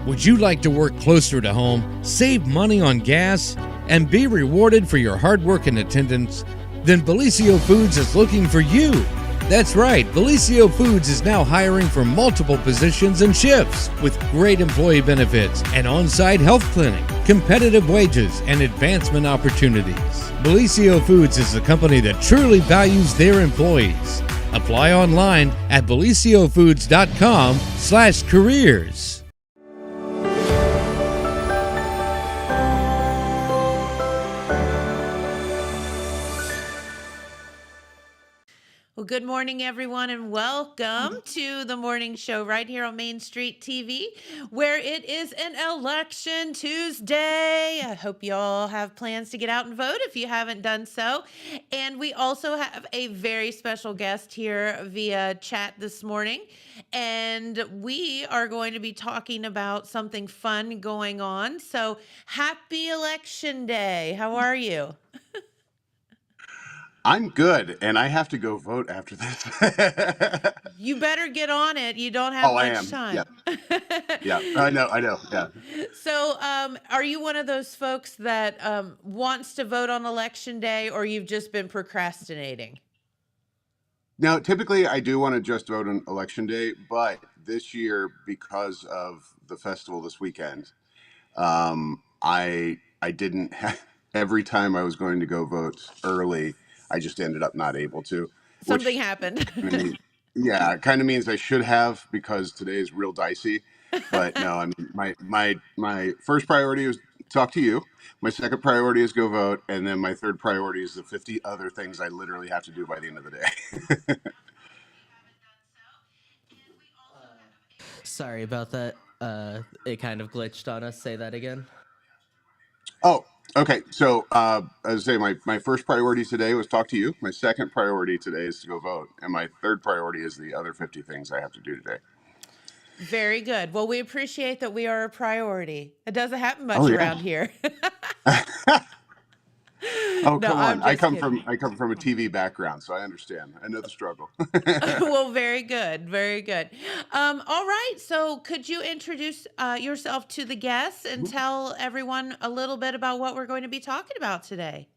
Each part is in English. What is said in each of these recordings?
Would you like to work closer to home, save money on gas, and be rewarded for your hard work and attendance? Then Bisio Foods is looking for you. That's right, Bisio Foods is now hiring for multiple positions and shifts with great employee benefits, an on-site health clinic, competitive wages, and advancement opportunities. Bisio Foods is a company that truly values their employees. Apply online at BisioFoods.com/careers. Well, good morning, everyone, and welcome to the morning show right here on Main Street TV, where it is an election Tuesday. I hope you all have plans to get out and vote if you haven't done so. And we also have a very special guest here via chat this morning. And we are going to be talking about something fun going on. So happy Election Day. How are you? I'm good, and I have to go vote after this. You better get on it. You don't have Oh, I much am. Yeah, time. yeah. I know. Yeah. So, are you one of those folks that wants to vote on election day, or you've just been procrastinating? Now, typically, I do want to just vote on election day, but this year, because of the festival this weekend, I didn't. Every time I was going to go vote early, I just ended up not able to, Something which happened. I mean, yeah, it kind of means I should have because today is real dicey. But no, I mean, my first priority is talk to you. My second priority is go vote, and then my third priority is the 50 other things I literally have to do by the end of the day. Sorry about that. It kind of glitched on us. Say that again. Oh, okay. So as I say, my first priority today was talk to you. My second priority today is to go vote, and my third priority is the other 50 things I have to do today. Very good. Well, we appreciate that we are a priority. It doesn't happen Oh much yeah. around here. Oh, No, come I'm on. just kidding. I come from a TV background, so I understand. I know the struggle. Well, very good. Very good. All right. So, could you introduce yourself to the guests and tell everyone a little bit about what we're going to be talking about today?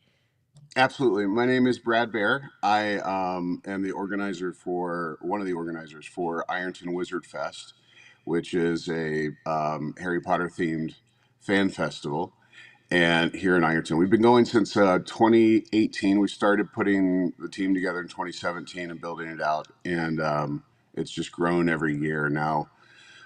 Absolutely. My name is Brad Bear. I am the organizer for one of the organizers for Ironton Wizard Fest, which is a Harry Potter themed fan festival. And here in Ironton, we've been going since 2018. We started putting the team together in 2017 and building it out, and it's just grown every year. Now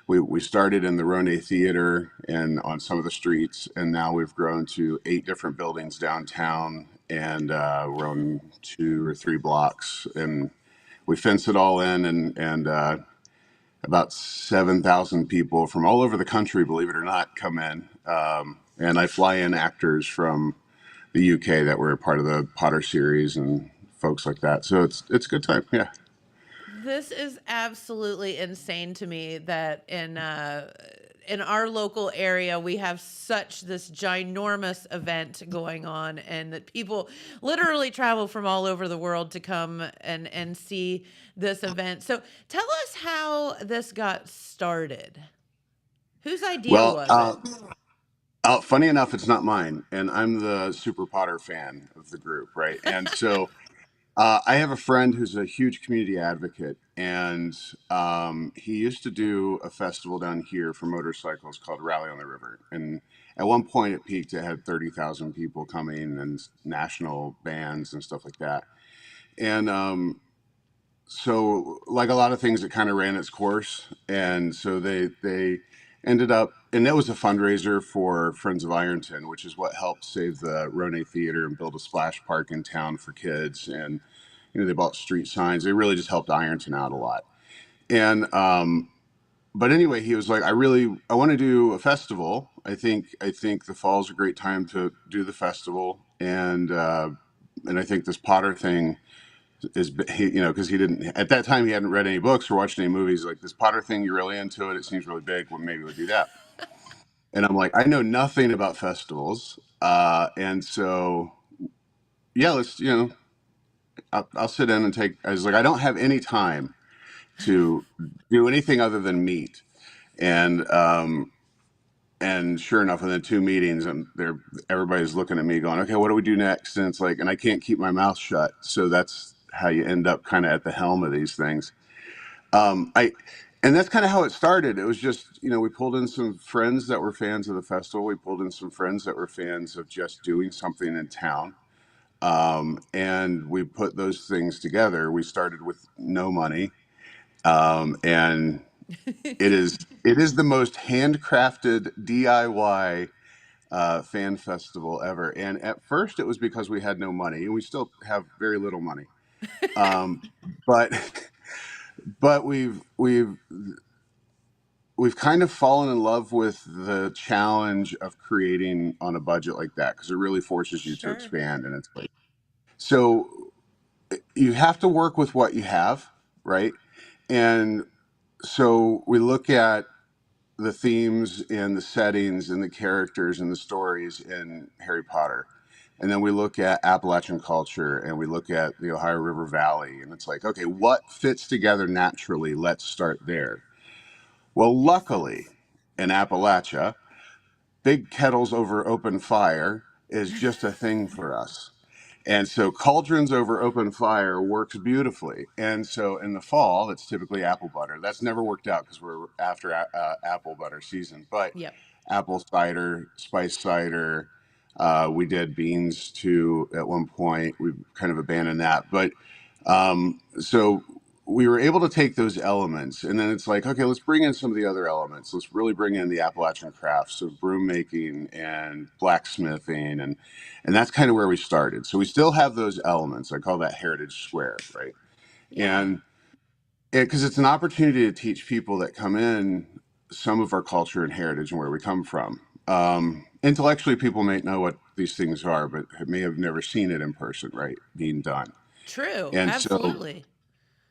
we started in the Rone Theater and on some of the streets, and now we've grown to 8 different buildings downtown, and we're on 2 or 3 blocks, and we fence it all in, and about 7,000 people from all over the country, believe it or not, come in. And I fly in actors from the UK that were a part of the Potter series and folks like that. So it's a good time. Yeah. This is absolutely insane to me that in our local area we have such this ginormous event going on, and that people literally travel from all over the world to come and see this event. So tell us how this got started. Whose idea Well, was it? funny enough, it's not mine, and I'm the Super Potter fan of the group, right? And so I have a friend who's a huge community advocate, and he used to do a festival down here for motorcycles called Rally on the River. And at one point, it peaked. It had 30,000 people coming and national bands and stuff like that. And so, like a lot of things, it kind of ran its course. And so they ended up, and that was a fundraiser for Friends of Ironton, which is what helped save the Rone Theater and build a splash park in town for kids. And they bought street signs. They really just helped Ironton out a lot. And but anyway, he was like, I want to do a festival. I think the fall's a great time to do the festival, and I think this Potter thing is, because he didn't at that time, he hadn't read any books or watched any movies. Like, this Potter thing, you're really into it. It seems really big. Well, maybe we'll do that. And I'm like, I know nothing about festivals, and so yeah, let's I'll sit in and take. I was like, I don't have any time to do anything other than meet, and and sure enough, within 2 meetings, everybody's looking at me going, okay, what do we do next? And it's like, and I can't keep my mouth shut. So that's how you end up kind of at the helm of these things. And that's kind of how it started. It was just, we pulled in some friends that were fans of the festival. We pulled in some friends that were fans of just doing something in town. And we put those things together. We started with no money. And it is the most handcrafted DIY fan festival ever. And at first it was because we had no money, and we still have very little money. But but we've kind of fallen in love with the challenge of creating on a budget like that, because it really forces you to Sure. expand. And it's like, so you have to work with what you have, right? And so we look at the themes and the settings and the characters and the stories in Harry Potter. And then we look at Appalachian culture, and we look at the Ohio River Valley, and it's like, okay, what fits together naturally? Let's start there. Well, luckily in Appalachia, big kettles over open fire is just a thing for us. And so cauldrons over open fire works beautifully. And so in the fall, it's typically apple butter. That's never worked out because we're after apple butter season. But Yep. apple cider, spice cider, we did beans too at one point. We've kind of abandoned that. But so we were able to take those elements, and then it's like, okay, let's bring in some of the other elements. Let's really bring in the Appalachian crafts, so broom making and blacksmithing, and that's kind of where we started. So we still have those elements. I call that Heritage Square, right? Yeah. And because it's an opportunity to teach people that come in some of our culture and heritage and where we come from. Intellectually, people may know what these things are, but may have never seen it in person, right, being done. True. And so Absolutely.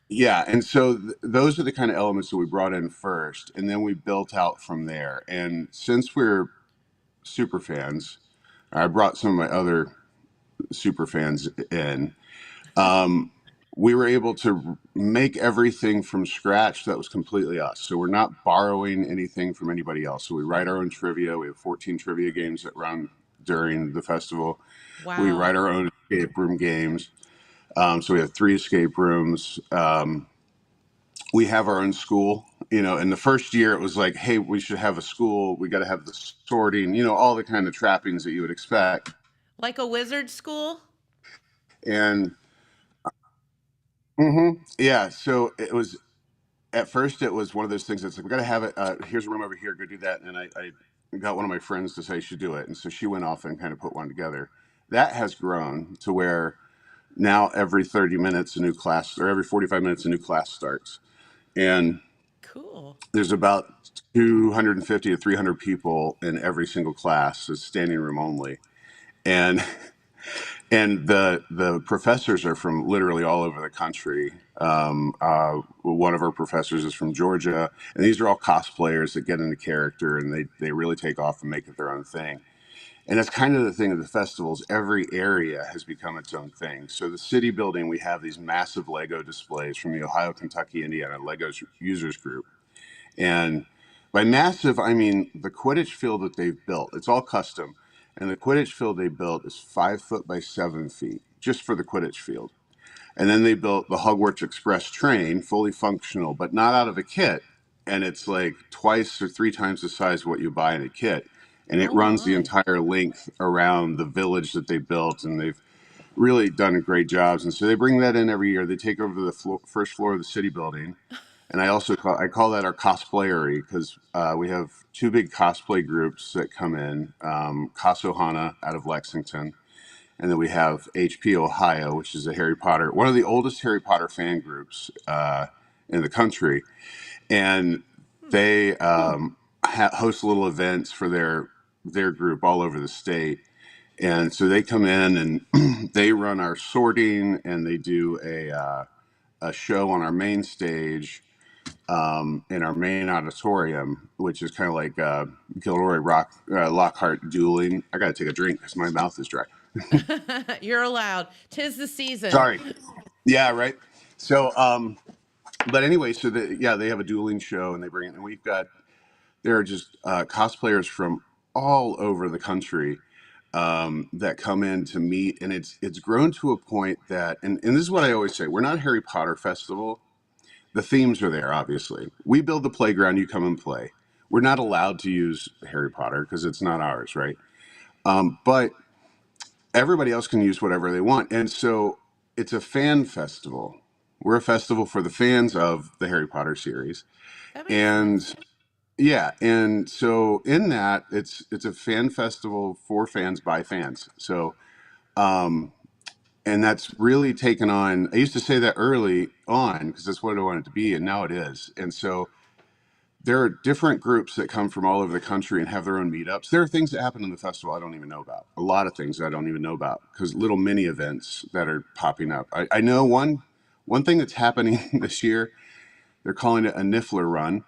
yeah, and so those are the kind of elements that we brought in first, and then we built out from there. And since we're super fans, I brought some of my other super fans in. We were able to make everything from scratch that was completely us. So we're not borrowing anything from anybody else. So we write our own trivia. We have 14 trivia games that run during the festival. We Wow. write our own escape room games. So we have 3 escape rooms. We have our own school. In the first year it was like, hey, we should have a school. We got to have the sorting, all the kind of trappings that you would expect. Like a wizard school? And yeah, so it was, at first it was one of those things that's like, we got to have it. Here's a room over here, go do that. And I got one of my friends to say she do it. And so she went off and kind of put one together. That has grown to where now every 30 minutes a new class, or every 45 minutes a new class starts. And Cool. there's about 250 to 300 people in every single class. It's standing room only. And the professors are from literally all over the country. One of our professors is from Georgia, and these are all cosplayers that get into character, and they really take off and make it their own thing. And that's kind of the thing of the festivals. Every area has become its own thing. So the city building, we have these massive Lego displays from the Ohio, Kentucky, Indiana Lego users group. And by massive, I mean the Quidditch field that they've built. It's all custom. And the Quidditch field they built is 5 foot by 7 feet, just for the Quidditch field. And then they built the Hogwarts Express train, fully functional, but not out of a kit. And it's like twice or 3 times the size of what you buy in a kit. And it Oh runs the my. entire length around the village that they built. And they've really done great jobs. And so they bring that in every year. They take over the first floor of the city building. And I also call that our cosplayery, because we have 2 big cosplay groups that come in, Casohana out of Lexington, and then we have HP Ohio, which is one of the oldest Harry Potter fan groups in the country, and they host little events for their group all over the state. And so they come in and they run our sorting, and they do a show on our main stage in our main auditorium, which is kind of like Gilroy Lockhart dueling. I got to take a drink because my mouth is dry. You're allowed. 'Tis the season. Sorry. Yeah, right. So, but anyway, so they have a dueling show, and they bring it, and we've got there are just cosplayers from all over the country that come in to meet, and it's grown to a point that, and this is what I always say: we're not a Harry Potter festival. The themes are there, obviously. We build the playground, you come and play. We're not allowed to use Harry Potter because it's not ours, right? But everybody else can use whatever they want, and so it's a fan festival. We're a festival for the fans of the Harry Potter series, That makes and sense. yeah, and so in that, it's a fan festival for fans by fans. So, and that's really taken on. I used to say that early on because that's what I wanted to be, and now it is. And so there are different groups that come from all over the country and have their own meetups. There are things that happen in the festival I don't even know about. A lot of things I don't even know about because little mini events that are popping up. I know one thing that's happening this year. They're calling it a Niffler Run.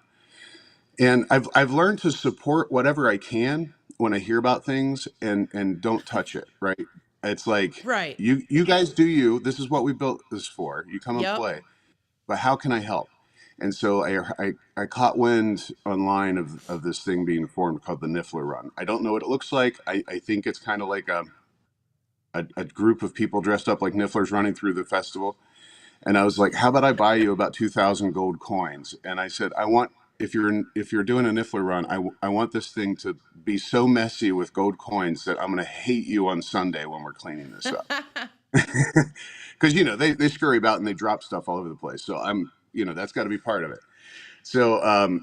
And I've learned to support whatever I can when I hear about things and don't touch it, right? It's like Right. you guys do you. This is what we built this for. You come and Yep. play. But how can I help? And so I caught wind online of this thing being formed called the Niffler Run. I don't know what it looks like. I think it's kind of like a group of people dressed up like Nifflers running through the festival. And I was like, how about I buy you about 2,000 gold coins? And I said, I want, if you're doing a Niffler run, I want this thing to be so messy with gold coins that I'm going to hate you on Sunday when we're cleaning this up. Because, they scurry about and they drop stuff all over the place. So that's got to be part of it. So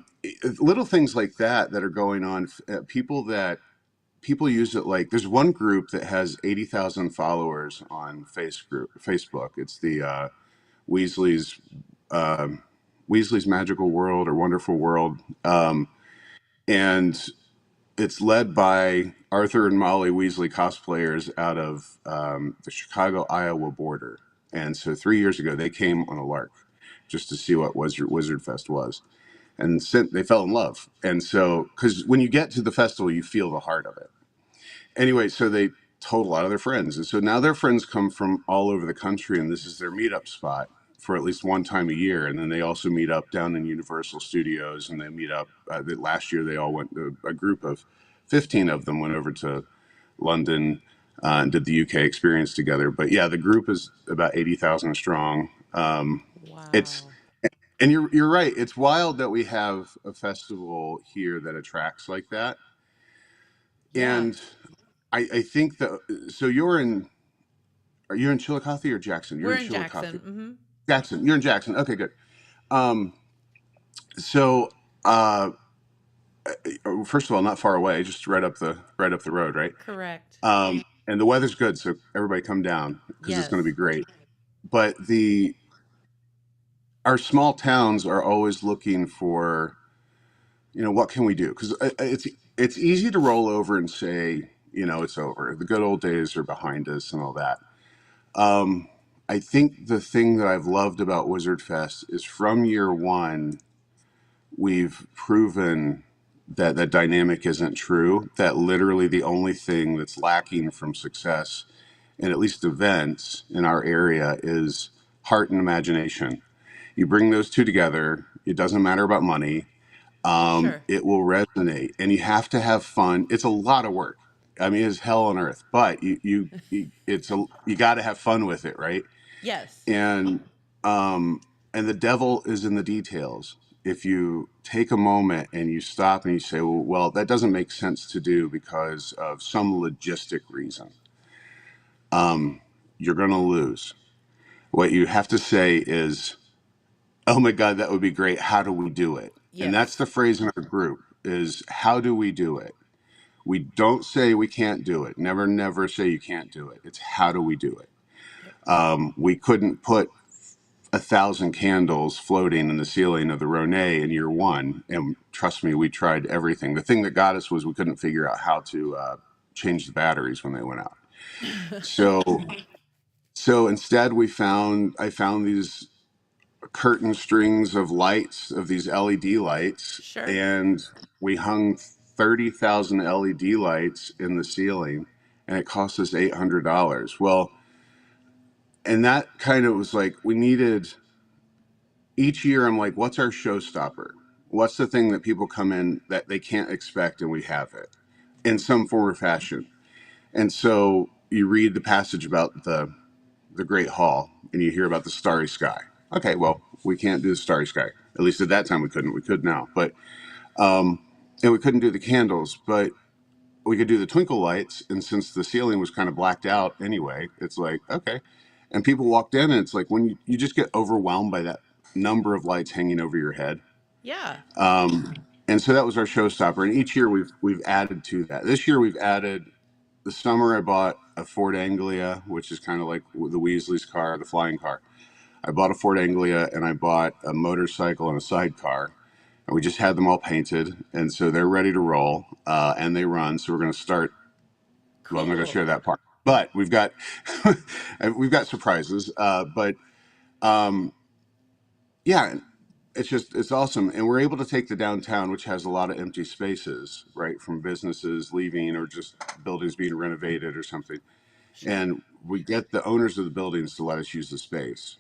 little things like that are going on. People use it like, there's one group that has 80,000 followers on Facebook. It's the Weasley's Weasley's Magical World or Wonderful World, and it's led by Arthur and Molly Weasley cosplayers out of the Chicago-Iowa border. And so 3 years ago, they came on a lark just to see what Wizard Fest was, and they fell in love. And so, because when you get to the festival, you feel the heart of it. Anyway, so they told a lot of their friends. And so now their friends come from all over the country, and this is their meetup spot for at least one time a year. And then they also meet up down in Universal Studios, and they meet up. Last year, they all went, a group of 15 of them went over to London and did the UK experience together. But yeah, the group is about 80,000 strong. It's Wow. And you're right. It's wild that we have a festival here that attracts like that. Yeah. And I think that, so are you in Chillicothe or Jackson? You're We're in in Jackson. Chillicothe. Mm-hmm. Jackson, you're in Jackson. Okay, good. So uh, first of all, not far away, just right up the road, right? Correct. And the weather's good, so everybody come down because it's going to be Yes. great. But our small towns are always looking for, what can we do? Because it's easy to roll over and say, it's over. The good old days are behind us and all that. I think the thing that I've loved about Wizard Fest is from year one, we've proven that that dynamic isn't true, that literally the only thing that's lacking from success in at least events in our area is heart and imagination. You bring those two together, it doesn't matter about money, Sure. it will resonate, and you have to have fun. It's a lot of work. I mean, it's hell on earth, but you got to have fun with it, right? Yes. And and the devil is in the details. If you take a moment and you stop and you say, well, that doesn't make sense to do because of some logistic reason, you're going to lose. What you have to say is, oh my God, that would be great. How do we do it? And that's Yes. the phrase in our group is, how do we do it? We don't say we can't do it. Never, never say you can't do it. It's how do we do it? Yep. We couldn't put 1,000 candles floating in the ceiling of the Ronay in year one. And trust me, we tried everything. The thing that got us was we couldn't figure out how to change the batteries when they went out. So, so instead I found these curtain strings of lights, of these LED lights, Sure. and we hung 30,000 LED lights in the ceiling, and it cost us $800. Well, and that kind of was like, we needed, each year I'm like, what's our showstopper? what's the thing that people come in that they can't expect, and we have it in some form or fashion. And so you read the passage about the Great Hall, and you hear about the starry sky. Okay, well, we can't do the starry sky. At least at that time we couldn't. We could now, but and we couldn't do the candles, but we could do the twinkle lights. And since the ceiling was kind of blacked out anyway, it's like okay. And people walked in, and it's like when you just get overwhelmed by that number of lights hanging over your head. Yeah. And so that was our showstopper. And each year we've added to that. This year we've added. The summer I bought a Ford Anglia, which is kind of like the Weasley's car, the flying car. I bought a Ford Anglia, and I bought a motorcycle and a sidecar, and we just had them all painted, and so they're ready to roll, and they run. So we're going to start. Well, I'm not going to Cool. share that part, but we've got we've got surprises. But yeah, it's awesome, and we're able to take the downtown, which has a lot of empty spaces, right, from businesses leaving or just buildings being renovated or something. Sure. And we get the owners of the buildings to let us use the space.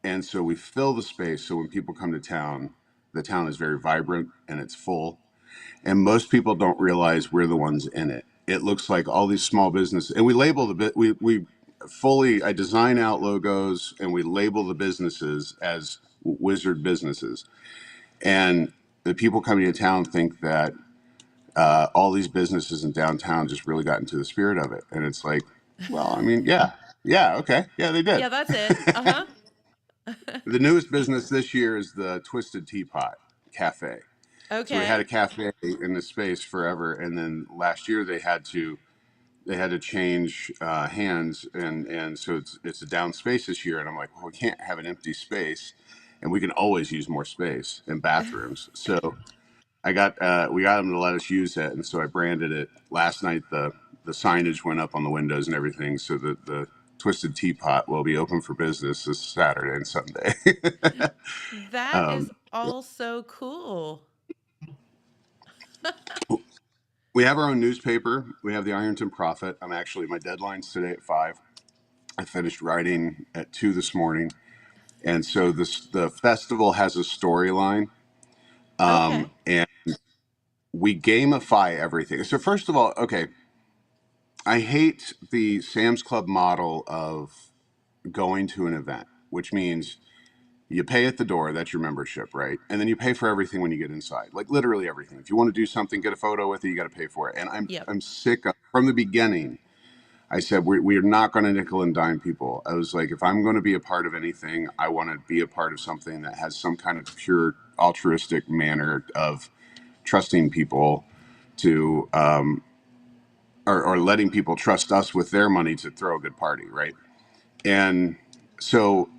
And so we fill the space so when people come to town, the town is very vibrant and it's full. And most people don't realize we're the ones in it. It looks like all these small businesses, and we label the bit. We fully. I design out logos and we label the businesses as wizard businesses. And the people coming to town think that all these businesses in downtown just really got into the spirit of it. And it's like, well, I mean, yeah, okay, yeah, they did. Yeah, that's it. Uh-huh. The newest business this year is the Twisted Teapot Cafe. So we had a Okay. cafe in the space forever, and then last year they had to change hands, and so it's a down space this year. And I'm like, well, we can't have an empty space, and we can always use more space in bathrooms. So we got them to let us use it, and so I branded it. Last night the signage went up on the windows and everything, so that the Twisted Teapot will be open for business this Saturday and Sunday. That is um, also cool. we have our own newspaper. We have the Ironton Profit. My deadline's today at 5. I finished writing at 2 this morning, and so the festival has a storyline, Okay. and we gamify everything. So first of all, okay, I hate the Sam's Club model of going to an event, which means you pay at the door, that's your membership, right? And then you pay for everything when you get inside, like literally everything. If you want to do something, get a photo with it, you got to pay for it. And Yep. I'm sick of, from the beginning. I said we are not going to nickel and dime people. I was like, if I'm going to be a part of anything, I want to be a part of something that has some kind of pure altruistic manner of trusting people to or letting people trust us with their money to throw a good party, right? And so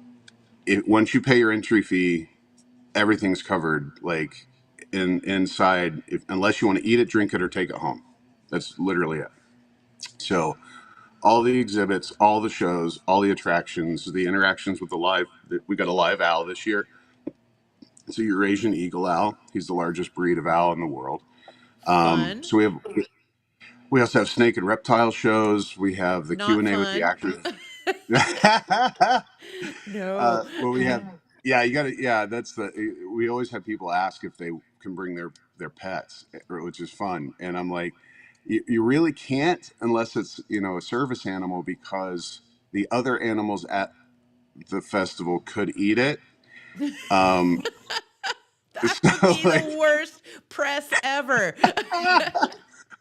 once you pay your entry fee, everything's covered. Like inside, unless you want to eat it, drink it, or take it home. That's literally it. So all the exhibits, all the shows, all the attractions, the interactions with the live. We got a live owl this year. It's a Eurasian eagle owl. He's the largest breed of owl in the world. Fun. So we also have snake and reptile shows. We have the Not Q&A with the fun. actors. No. Well, we have, yeah, you got to, yeah, we always have people ask if they can bring their pets, which is fun. And I'm like, you really can't unless it's, a service animal, because the other animals at the festival could eat it. Um, That would so be like, the worst press ever.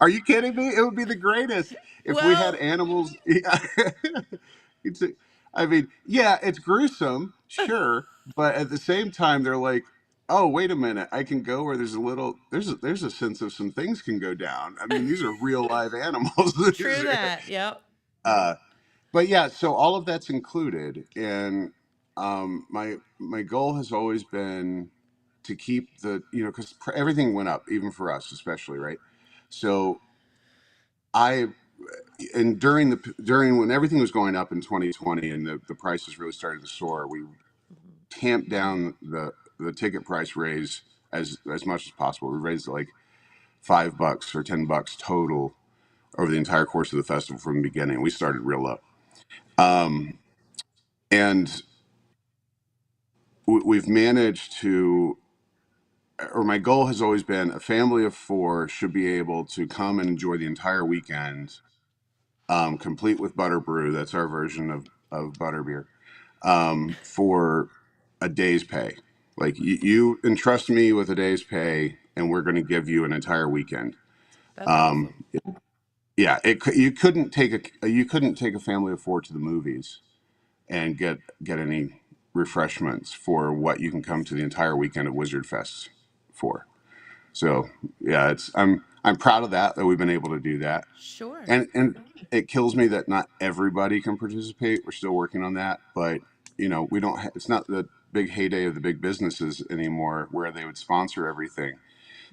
are you kidding me? It would be the greatest if we had Well, animals. Yeah. It's, I mean, yeah, it's gruesome, sure, but at the same time, they're like, oh, wait a minute, I can go where there's a sense of some things can go down. I mean, these are real live animals. true that. Yep. uh, but yeah, so all of that's included, and my goal has always been to keep because everything went up, even for us, especially, right? So I and during when everything was going up in 2020 and the prices really started to soar, we tamped down the ticket price raise as much as possible. We raised like $5 or $10 total over the entire course of the festival from the beginning. We started real low, and we've managed to or my goal has always been a family of four should be able to come and enjoy the entire weekend, complete with butter brew. That's our version of butter beer, for a day's pay. Like you entrust me with a day's pay, and we're going to give you an entire weekend. That's awesome. Um, yeah, you couldn't take a family of four to the movies and get any refreshments for what you can come to the entire weekend of Wizard Fest for. So yeah, I'm proud of that we've been able to do that, Sure. and it kills me that not everybody can participate. We're still working on that, but we don't. It's not the big heyday of the big businesses anymore where they would sponsor everything.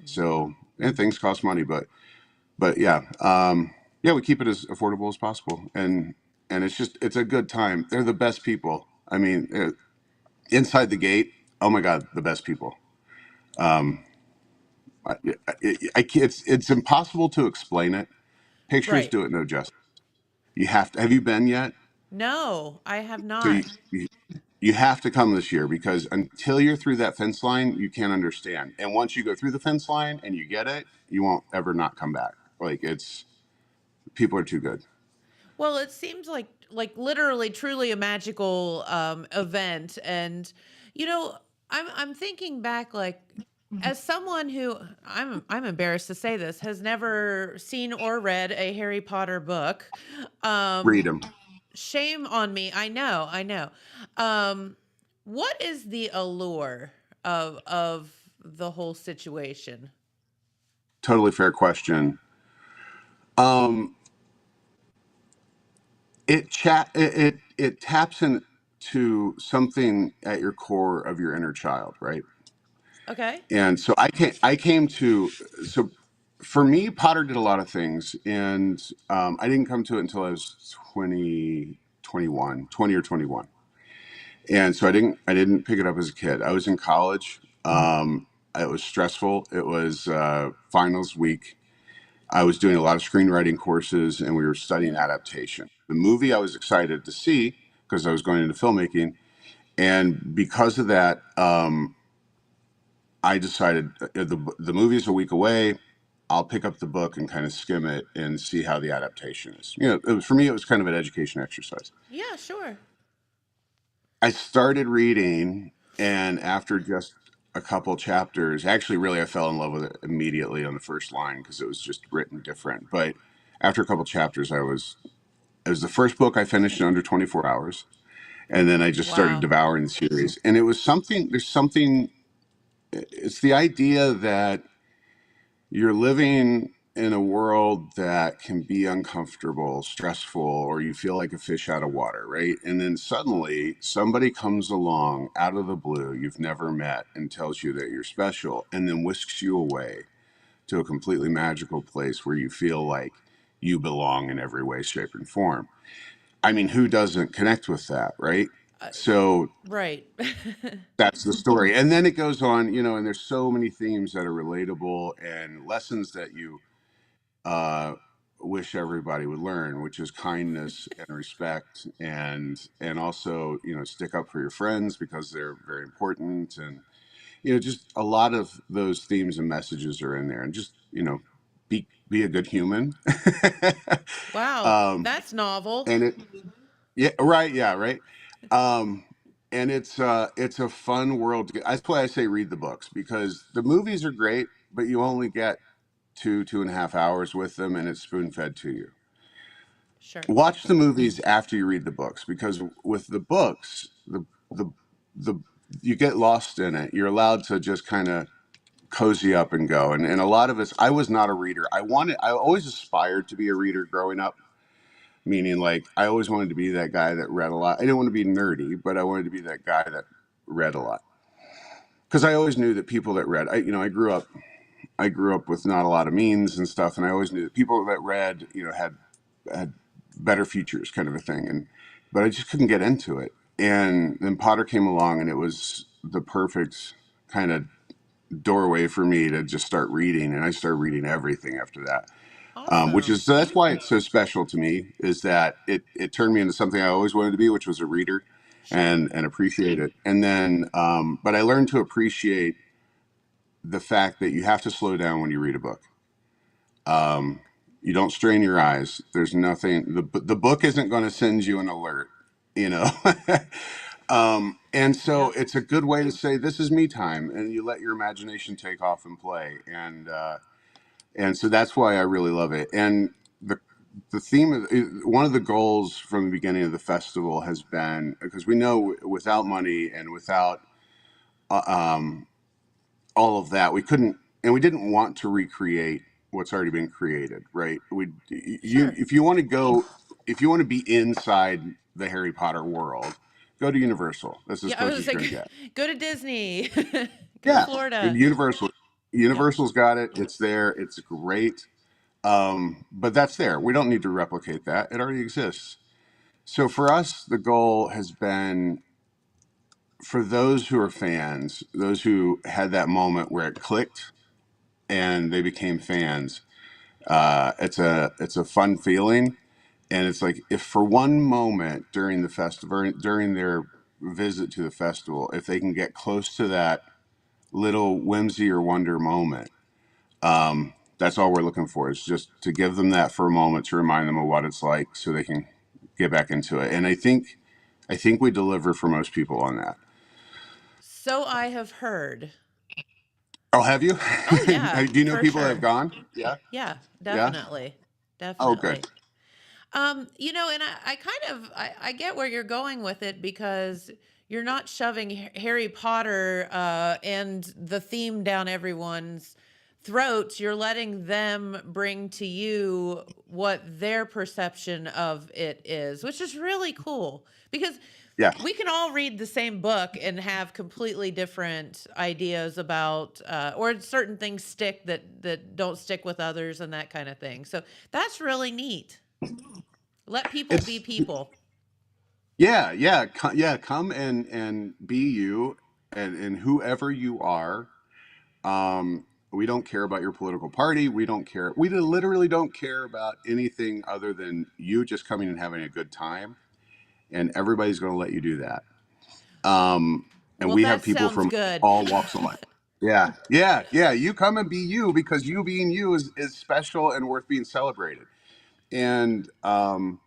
So and things cost money, but yeah, yeah, we keep it as affordable as possible, and it's a good time. They're the best people. I mean, inside the gate, oh my God, the best people. Um, it's impossible to explain it. Pictures Right. do it no justice. You have to. Have you been yet? No, I have So not. you have to come this year because until you're through that fence line, you can't understand. And once you go through the fence line and you get it, you won't ever not come back. Like people are too good. Well, it seems like literally truly a magical event. And you know, I'm thinking back, like, as someone who, I'm embarrassed to say this, has never seen or read a Harry Potter book. Read Um them. Shame on me. I know. I know. Um what is the allure of the whole situation? Totally fair question. Um, it taps into something at your core of your inner child, right? Okay. And so I came to so for me, Potter did a lot of things, and I didn't come to it until I was 20 or 21, and so I didn't pick it up as a kid. I was in college. It was stressful. It was finals week. I was doing a lot of screenwriting courses, and we were studying adaptation. The movie I was excited to see because I was going into filmmaking, and because of that, I decided the movie's a week away. I'll pick up the book and kind of skim it and see how the adaptation is. For me, it was kind of an education exercise. Yeah, sure. I started reading, and after just a couple chapters, actually, really, I fell in love with it immediately on the first line because it was just written different. But after a couple chapters, it was the first book I finished in under 24 hours. And then I just started Wow. devouring the series. And it was it's the idea that you're living in a world that can be uncomfortable, stressful, or you feel like a fish out of water, right? And then suddenly somebody comes along out of the blue you've never met and tells you that you're special and then whisks you away to a completely magical place where you feel like you belong in every way, shape, and form. I mean, who doesn't connect with that, right? Uh, So right. that's the story. And then it goes on, and there's so many themes that are relatable and lessons that you uh, wish everybody would learn, which is kindness and respect, and also stick up for your friends because they're very important, and just a lot of those themes and messages are in there, and just be a good human. Wow, um, that's novel. and it Yeah, right, yeah, right. Um, and it's a fun world to get. That's why I say read the books because the movies are great, but you only get 2.5 hours with them, and it's spoon fed to you. Sure. Watch the movies after you read the books because with the books, the you get lost in it. You're allowed to just kind of cozy up and go. And a lot of us, I was not a reader. I always aspired to be a reader growing up, meaning like I always wanted to be that guy that read a lot. I didn't want to be nerdy, but I wanted to be that guy that read a lot because I always knew that people that read. I grew up with not a lot of means and stuff, and I always knew that people that read, had better futures, kind of a thing. But I just couldn't get into it. And then Potter came along, and it was the perfect kind of doorway for me to just start reading, and I started reading everything after that. Which Awesome. is so that's why it's so special to me is that it turned me into something I always wanted to be, which was a reader, Sure. and appreciate it. And then, but I learned to appreciate the fact that you have to slow down when you read a book. You don't strain your eyes. There's nothing. The book isn't going to send you an alert, you know. And so Yep. it's a good way to say this is me time, and you let your imagination take off and play. And so that's why I really love it. And the theme of one of the goals from the beginning of the festival has been, because we know without money and without all of that, we couldn't, and we didn't want to recreate what's already been created, right? Sure. If you want to go, if you want to be inside the Harry Potter world, go to Universal. That's as Yeah, I close was as you're gonna like, get. go to Disney, go to Yeah, Florida. Universal. Yep. Universal's got it. It's there. It's great. But that's there. We don't need to replicate that. It already exists. So for us, the goal has been for those who are fans, those who had that moment where it clicked and they became fans. It's a fun feeling, and it's like if for one moment during the festival, during their visit to the festival, if they can get close to that little whimsy or wonder moment, that's all we're looking for. Is just to give them that for a moment to remind them of what it's like, so they can get back into it. And I think we deliver for most people on that. So I have heard. Oh, have you? Oh yeah, Do you know for people that have sure. gone? Yeah, Yeah, yeah. definitely. Oh, good. Definitely. And I kind of I get where you're going with it, because you're not shoving Harry Potter and the theme down everyone's throats. You're letting them bring to you what their perception of it is, which is really cool, because Yeah. we can all read the same book and have completely different ideas about or certain things stick that don't stick with others, and that kind of thing. So that's really neat. Let people be It's people. Yeah, yeah, yeah. Come and be you, and whoever you are. We don't care about your political party. We don't care. We literally don't care about anything other than you just coming and having a good time. And everybody's going to let you do that. And Well, we have that people sounds from good. all walks of life. Yeah, yeah, yeah. You come and be you, because you being you is special and worth being celebrated. And and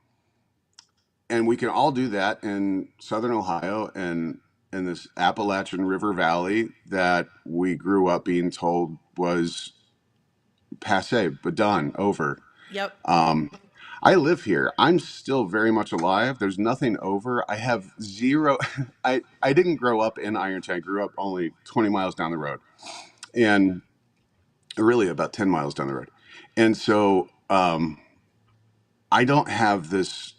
we can all do that in Southern Ohio and in this Appalachian River Valley that we grew up being told was passe, but done, over. Yep. I live here. I'm still very much alive. There's nothing over. I have zero. I didn't grow up in Ironton. I grew up only 20 miles down the road, and really about 10 miles down the road. And so I don't have this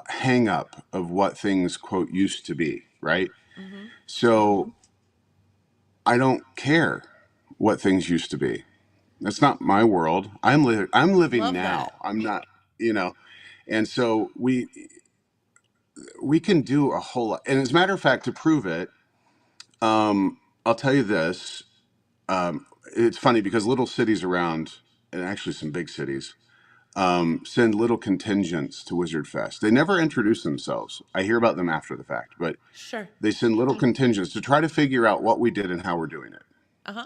hang up of what things, quote, used to be, right? Mm-hmm. So I don't care what things used to be. That's not my world. I'm living Love now. that. I'm not, you know. And so we can do a whole lot. And as a matter of fact, to prove it, I'll tell you this. It's funny because little cities around, and actually some big cities, send little contingents to Wizard Fest. They never introduce themselves. I hear about them after the fact, but Sure. they send little contingents to try to figure out what we did and how we're doing it. Uh-huh.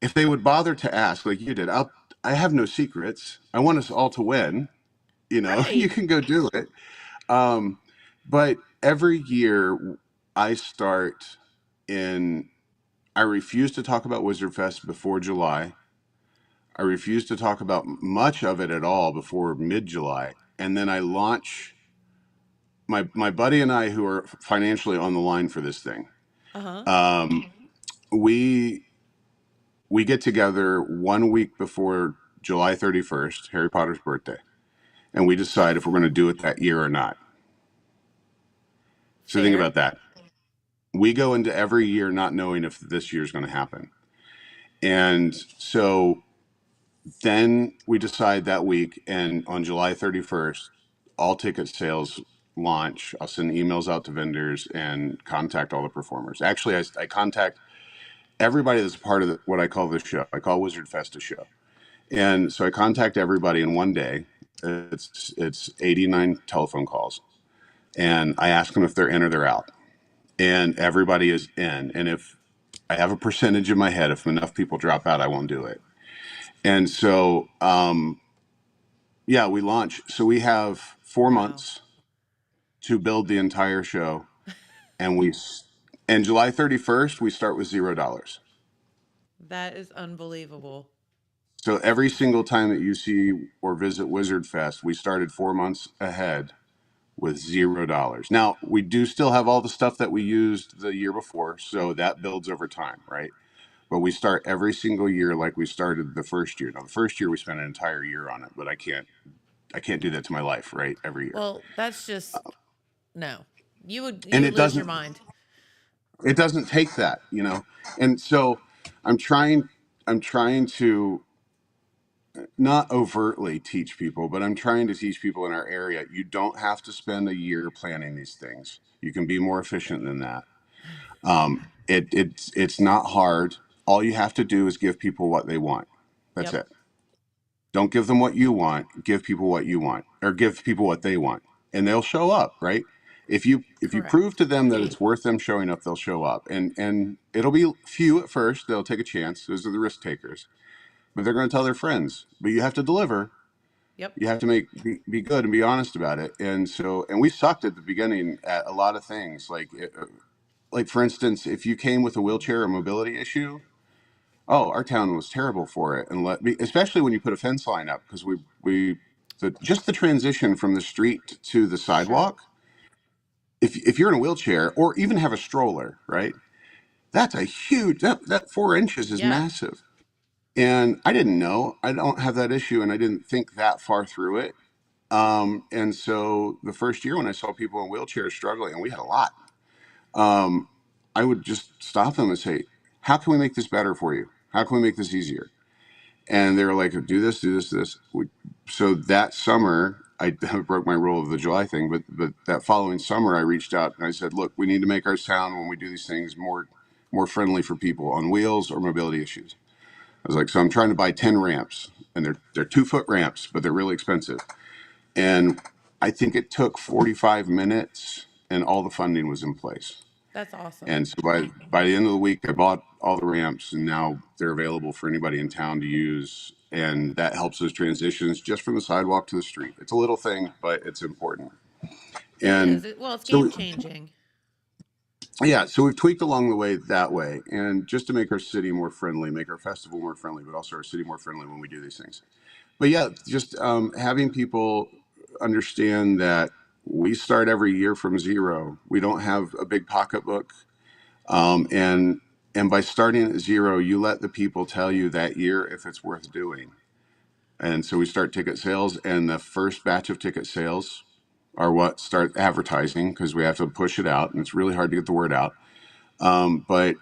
If they would bother to ask, like you did, I have no secrets. I want us all to win. You know, you Right. can go do it. Um, but every year I start in, I refuse to talk about Wizard Fest before July. I refuse to talk about much of it at all before mid-July. And then I launch my buddy and I, who are financially on the line for this thing. Uh-huh. We we get together 1 week before July 31st, Harry Potter's birthday, and we decide if we're going to do it that year or not. So think Fair. about that. We go into every year not knowing if this year is going to happen. And so then we decide that week, and on July 31st, all ticket sales launch. I'll send emails out to vendors and contact all the performers. Actually, I contact everybody that's part of what I call the show. I call Wizard Fest a show. And so I contact everybody in one day. It's 89 telephone calls, and I ask them if they're in or they're out. And everybody is in. And if I have a percentage in my head. If enough people drop out, I won't do it. And so, yeah, we launch. So we have 4 Wow. months to build the entire show, and and July 31st we start with $0. That is unbelievable. So every single time that you see or visit Wizard Fest, we started 4 months ahead with $0. Now we do still have all the stuff that we used the year before, so that builds over time, right? But we start every single year like we started the first year. Now the first year we spent an entire year on it, but I can't do that to my life, right? Every year. Well, that's just no. You And would lose your mind. it doesn't take that, you know. And so I'm trying I'm trying to not overtly teach people, but I'm trying to teach people in our area you don't have to spend a year planning these things. You can be more efficient than that. It's not hard. All you have to do is give people what they want. That's Yep. it. Don't give them what you want. Give people what you want, or give people what they want, and they'll show up, right? If you Correct. prove to them that it's worth them showing up, they'll show up, and it'll be few at first. They'll take a chance. Those are the risk takers, but they're going to tell their friends. But you have to deliver. Yep. You have to be good and be honest about it. And we sucked at the beginning at a lot of things. Like for instance, if you came with a wheelchair or mobility issue, oh, our town was terrible for it. And especially when you put a fence line up, because just the transition from the street to the Sure. sidewalk. If you're in a wheelchair or even have a stroller, right? That's a huge that 4 inches is Yeah. massive. And I didn't know. I don't have that issue, and I didn't think that far through it. And so the first year when I saw people in wheelchairs struggling, and we had a lot, um, I would just stop them and say, "How can we make this better for you? How can we make this easier?" And they were like, "Do this, do this, this." So that summer, I broke my rule of the July thing, but that following summer, I reached out and I said, "Look, we need to make our town when we do these things more friendly for people on wheels or mobility issues." I was like, "So I'm trying to buy 10 ramps, and they're 2-foot ramps, but they're really expensive." And I think it took 45 minutes, and all the funding was in place. That's awesome. And so by the end of the week, I bought all the ramps, and now they're available for anybody in town to use. And that helps those transitions just from the sidewalk to the street. It's a little thing, but it's important. It And is. Well, it's so, game changing. yeah, so we've tweaked along the way that way. And just to make our city more friendly, make our festival more friendly, but also our city more friendly when we do these things. But yeah, just having people understand that we start every year from zero. We don't have a big pocketbook. Um, and and by starting at zero, you let the people tell you that year if it's worth doing. And so we start ticket sales, and the first batch of ticket sales are what start advertising because we have to push it out, and it's really hard to get the word out. But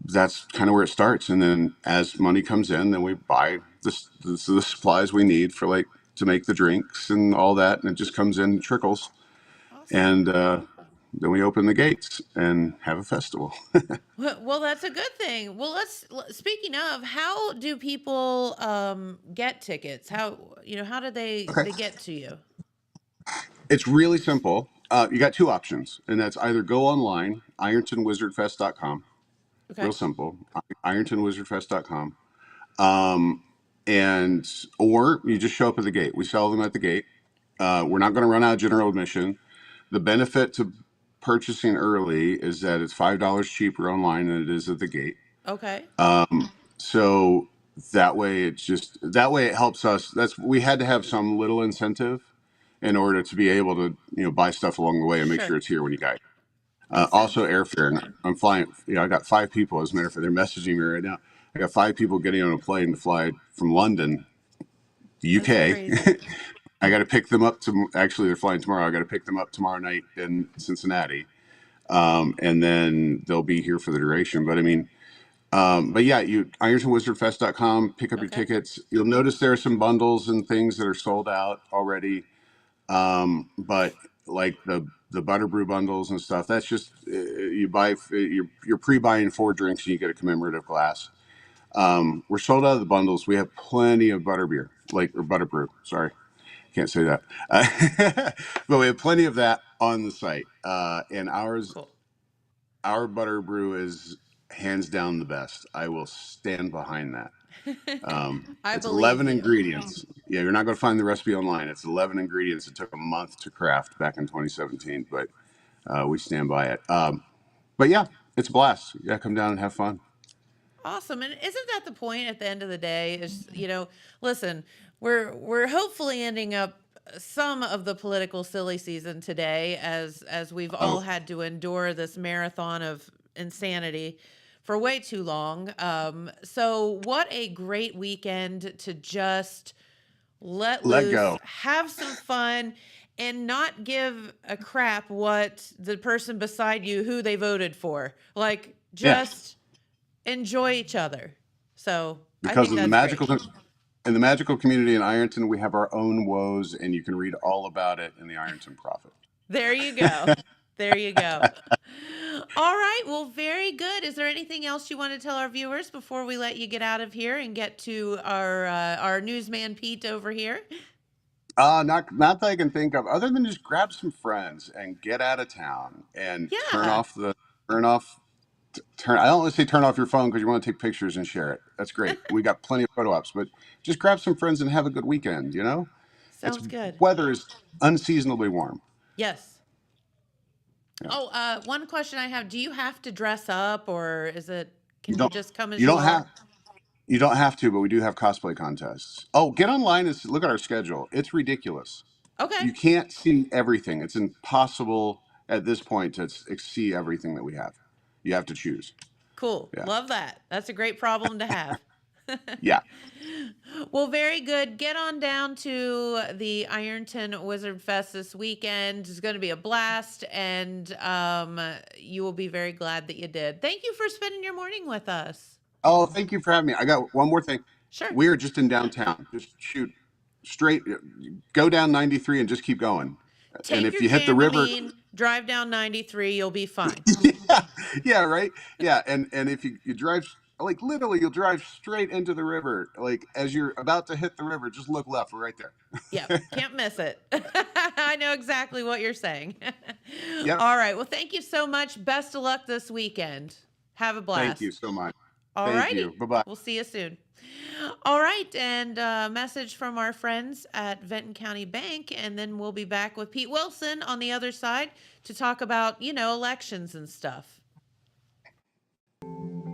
that's kind of where it starts, and then as money comes in, then we buy the supplies we need for like to make the drinks and all that, and it just comes in trickles, Awesome. and then we open the gates and have a festival. Well, that's a good thing. Well, speaking of, how do people get tickets? How do they get to you? It's really simple. You got two options, and that's either go online, irontonwizardfest.com. Real Okay. simple, irontonwizardfest.com. Um, and or you just show up at the gate. We sell them at the gate. We're not going to run out of general admission. The benefit to purchasing early is that it's $5 cheaper online than it is at the gate. Okay. So that way it helps us. We had to have some little incentive in order to be able to buy stuff along the way and make Sure. sure it's here when you got it. Makes Also sense. airfare. And I'm flying. I got 5 people. As a matter of fact, they're messaging me right now. I got 5 people getting on a plane to fly from London, the That's UK. crazy. I got to pick them up actually they're flying tomorrow. I got to pick them up tomorrow night in Cincinnati, and then they'll be here for the duration. But I mean, but yeah, you irontonwizardfest.com, pick up your Okay. tickets. You'll notice there are some bundles and things that are sold out already. But like the butterbrew bundles and stuff, that's just you buy you're pre-buying 4 drinks and you get a commemorative glass. We're sold out of the bundles. We have plenty of butterbeer, or butterbrew. Sorry, can't say that. But we have plenty of that on the site, and ours Cool. our butter brew is hands down the best. I will stand behind that. I It's believe 11 you. ingredients. Yeah, you're not going to find the recipe online. It's 11 ingredients. It took a month to craft back in 2017, but we stand by it. But yeah, it's a blast. Yeah, come down and have fun. Awesome. And isn't that the point at the end of the day is, listen, we're hopefully ending up some of the political silly season today as we've all Oh, had to endure this marathon of insanity for way too long. So what a great weekend to just let let loose, go. have some fun, and not give a crap what the person beside you who they voted for. Like Yeah, just enjoy each other. So I because think of the that's great. magical in the magical community in Ironton, we have our own woes, and you can read all about it in the Ironton Profit. There you go. There you go. All right. Well, very good. Is there anything else you want to tell our viewers before we let you get out of here and get to our newsman Pete over here? Not that I can think of, other than just grab some friends and get out of town and Yeah. turn off turn. I don't want to say turn off your phone because you want to take pictures and share it. That's great. We got plenty of photo ops, but just grab some friends and have a good weekend. It's Sounds good. weather is unseasonably warm. Yes. Yeah. Oh, one question I have. Do you have to dress up or You can you don't just come as you you don't are? have you don't have to, but we do have cosplay contests. Oh, get online and look at our schedule. It's ridiculous. Okay. You can't see everything. It's impossible at this point to see everything that we have. You have to choose. Cool. Yeah. Love that. That's a great problem to have. Yeah. Well, very good. Get on down to the Ironton Wizard Fest this weekend. It's going to be a blast, and you will be very glad that you did. Thank you for spending your morning with us. Oh, thank you for having me. I got one more thing. Sure. We're just in downtown. Just shoot straight, go down 93 and just keep going. And Take if your you hit the river, Dramamine, drive down 93. You'll be fine. yeah, yeah, right. Yeah. And if you drive, like literally, you'll drive straight into the river. Like as you're about to hit the river, just look left. We're right there. Yep, can't miss it. I know exactly what you're saying. Yep. All right. Well, thank you so much. Best of luck this weekend. Have a Thank you blast. so much. All Thank righty. you. Bye bye. We'll see you soon. All right. And a message from our friends at Benton County Bank. And then we'll be back with Pete Wilson on the other side to talk about, elections and stuff.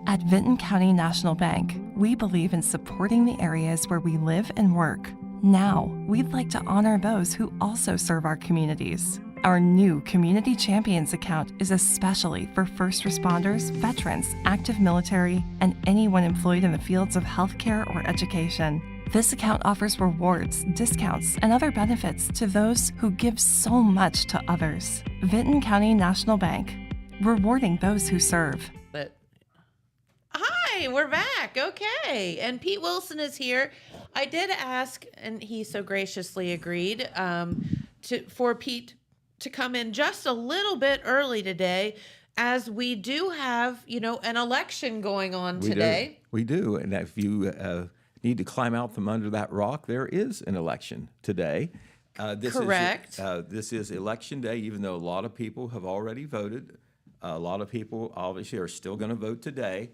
At Benton County National Bank, we believe in supporting the areas where we live and work. Now, we'd like to honor those who also serve our communities. Our new Community Champions account is especially for first responders, veterans, active military, and anyone employed in the fields of healthcare or education. This account offers rewards, discounts, and other benefits to those who give so much to others. Benton County National Bank, rewarding those who serve. But hi, we're back. Okay. And Pete Wilson is here. I did ask, and he so graciously agreed, for Pete to come in just a little bit early today, as we do have, an election going on today. We do. And if you need to climb out from under that rock, there is an election today. Correct. This is election day, even though a lot of people have already voted. A lot of people obviously are still going to vote today.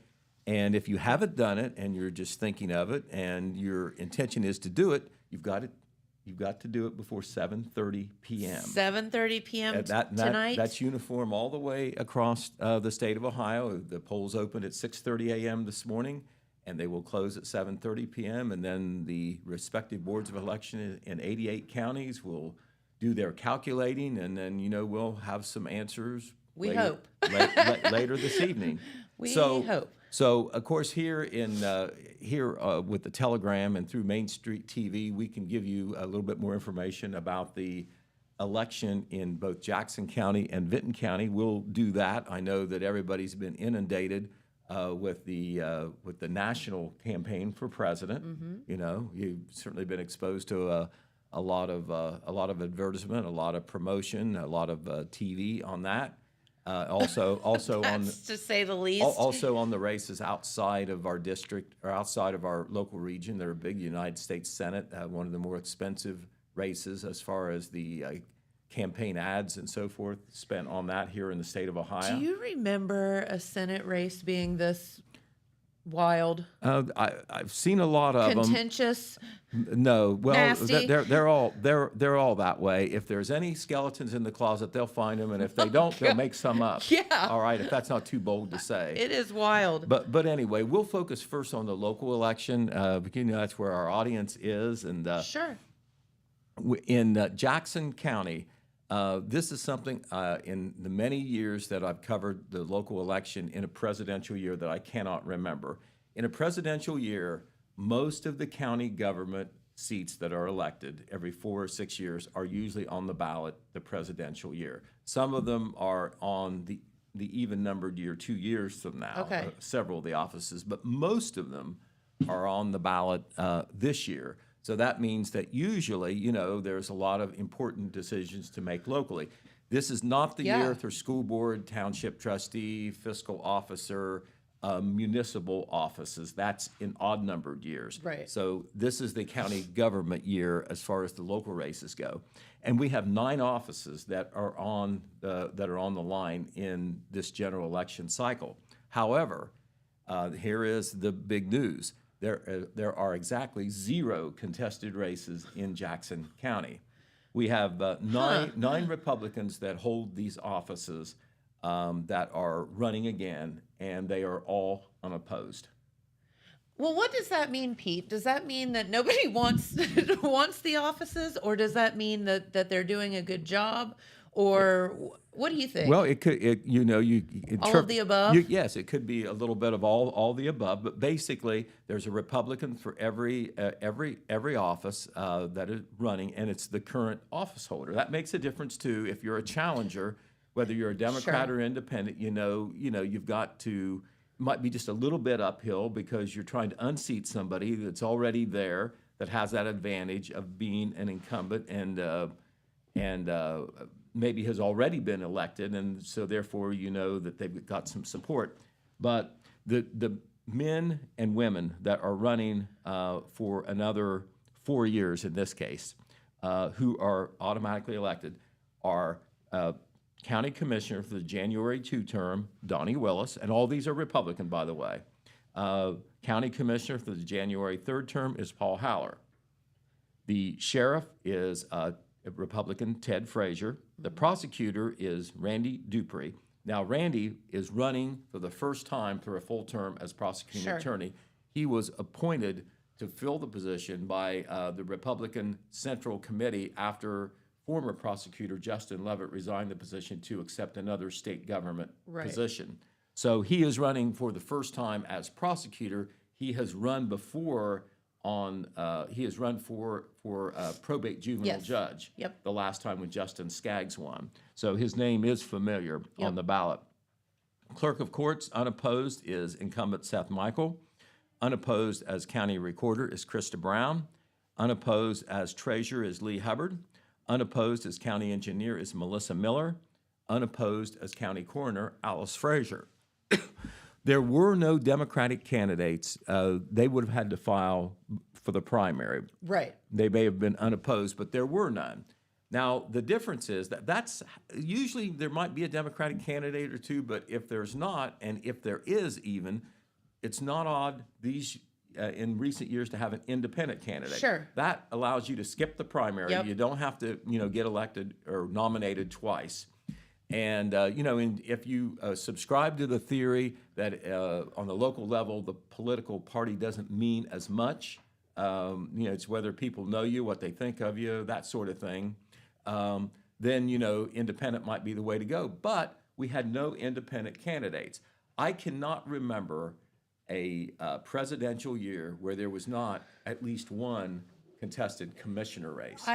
And if you haven't done it and you're just thinking of it and your intention is to do it, you've got to do it before 7:30 p.m. 7:30 p.m. And tonight. That's uniform all the way across the state of Ohio. The polls opened at 6:30 a.m. this morning, and they will close at 7:30 p.m. And then the respective boards of election in 88 counties will do their calculating, and then we'll have some answers. We later, hope. later this evening. We hope. So, of course, here with the Telegram and through Main Street TV, we can give you a little bit more information about the election in both Jackson County and Vinton County. We'll do that. I know that everybody's been inundated with the national campaign for president. Mm-hmm. You've certainly been exposed to a lot of advertisement, a lot of promotion, a lot of TV on that. Also on to say the least. Also on the races outside of our district or outside of our local region. They're a big United States Senate, one of the more expensive races as far as the campaign ads and so forth spent on that here in the state of Ohio. Do you remember a Senate race being this wild, I've seen a lot of them. contentious? No, well, Nasty. they're all that way. If there's any skeletons in the closet, they'll find them, and if they don't, they'll make some up. Yeah. All right, if that's not too bold to say. It is wild. But anyway, we'll focus first on the local election because that's where our audience is, and Sure. in Jackson County. This is something in the many years that I've covered the local election in a presidential year that I cannot remember. In a presidential year, most of the county government seats that are elected every 4 or 6 years are usually on the ballot the presidential year. Some of them are on the even-numbered year 2 years from now, Okay. several of the offices, but most of them are on the ballot this year. So that means that usually, there's a lot of important decisions to make locally. This is not the year for school board, township trustee, fiscal officer, municipal offices. That's in odd-numbered years. Right. So this is the county government year as far as the local races go. And we have 9 offices that are on the line in this general election cycle. However, here is the big news. There are exactly 0 contested races in Jackson County. We have nine Republicans that hold these offices that are running again, and they are all unopposed. Well, what does that mean, Pete? Does that mean that nobody wants wants the offices, or does that mean that they're doing a good job, or what do you think? Well, it could, All of the above? Yes, it could be a little bit of all the above, but basically, there's a Republican for every office that is running, and it's the current office holder. That makes a difference too. If you're a challenger, whether you're a Democrat or independent, you've got to. Might be just a little bit uphill because you're trying to unseat somebody that's already there that has that advantage of being an incumbent and maybe has already been elected, and so therefore that they've got some support. But the men and women that are running for another 4 years in this case, who are automatically elected, are County Commissioner for the January 2 term, Donnie Willis, and all these are Republican, by the way. County Commissioner for the January 3rd term is Paul Haller. The sheriff is Republican Ted Frazier. The prosecutor is Randy Dupree. Now, Randy is running for the first time for a full term as prosecuting attorney. He was appointed to fill the position by the Republican Central Committee after former prosecutor Justin Levitt resigned the position to accept another state government position. So he is running for the first time as prosecutor. He has run before he has run for probate juvenile judge the last time when Justin Skaggs won. So his name is familiar on the ballot. Clerk of Courts, unopposed, is incumbent Seth Michael. Unopposed as county recorder is Krista Brown. Unopposed as treasurer is Lee Hubbard. Unopposed as county engineer is Melissa Miller. Unopposed as county coroner, Alice Frazier. There were no Democratic candidates. They would have had to file for the primary. Right. They may have been unopposed, but there were none. Now, the difference is that's usually there might be a Democratic candidate or two, but if there's not, and if there is even, it's not odd in recent years to have an independent candidate. Sure. That allows you to skip the primary. Yep. You don't have to, get elected or nominated twice. And, if you subscribe to the theory that on the local level, the political party doesn't mean as much, it's whether people know you, what they think of you, that sort of thing, then, independent might be the way to go. But we had no independent candidates. I cannot remember a presidential year where there was not at least one contested commissioner race.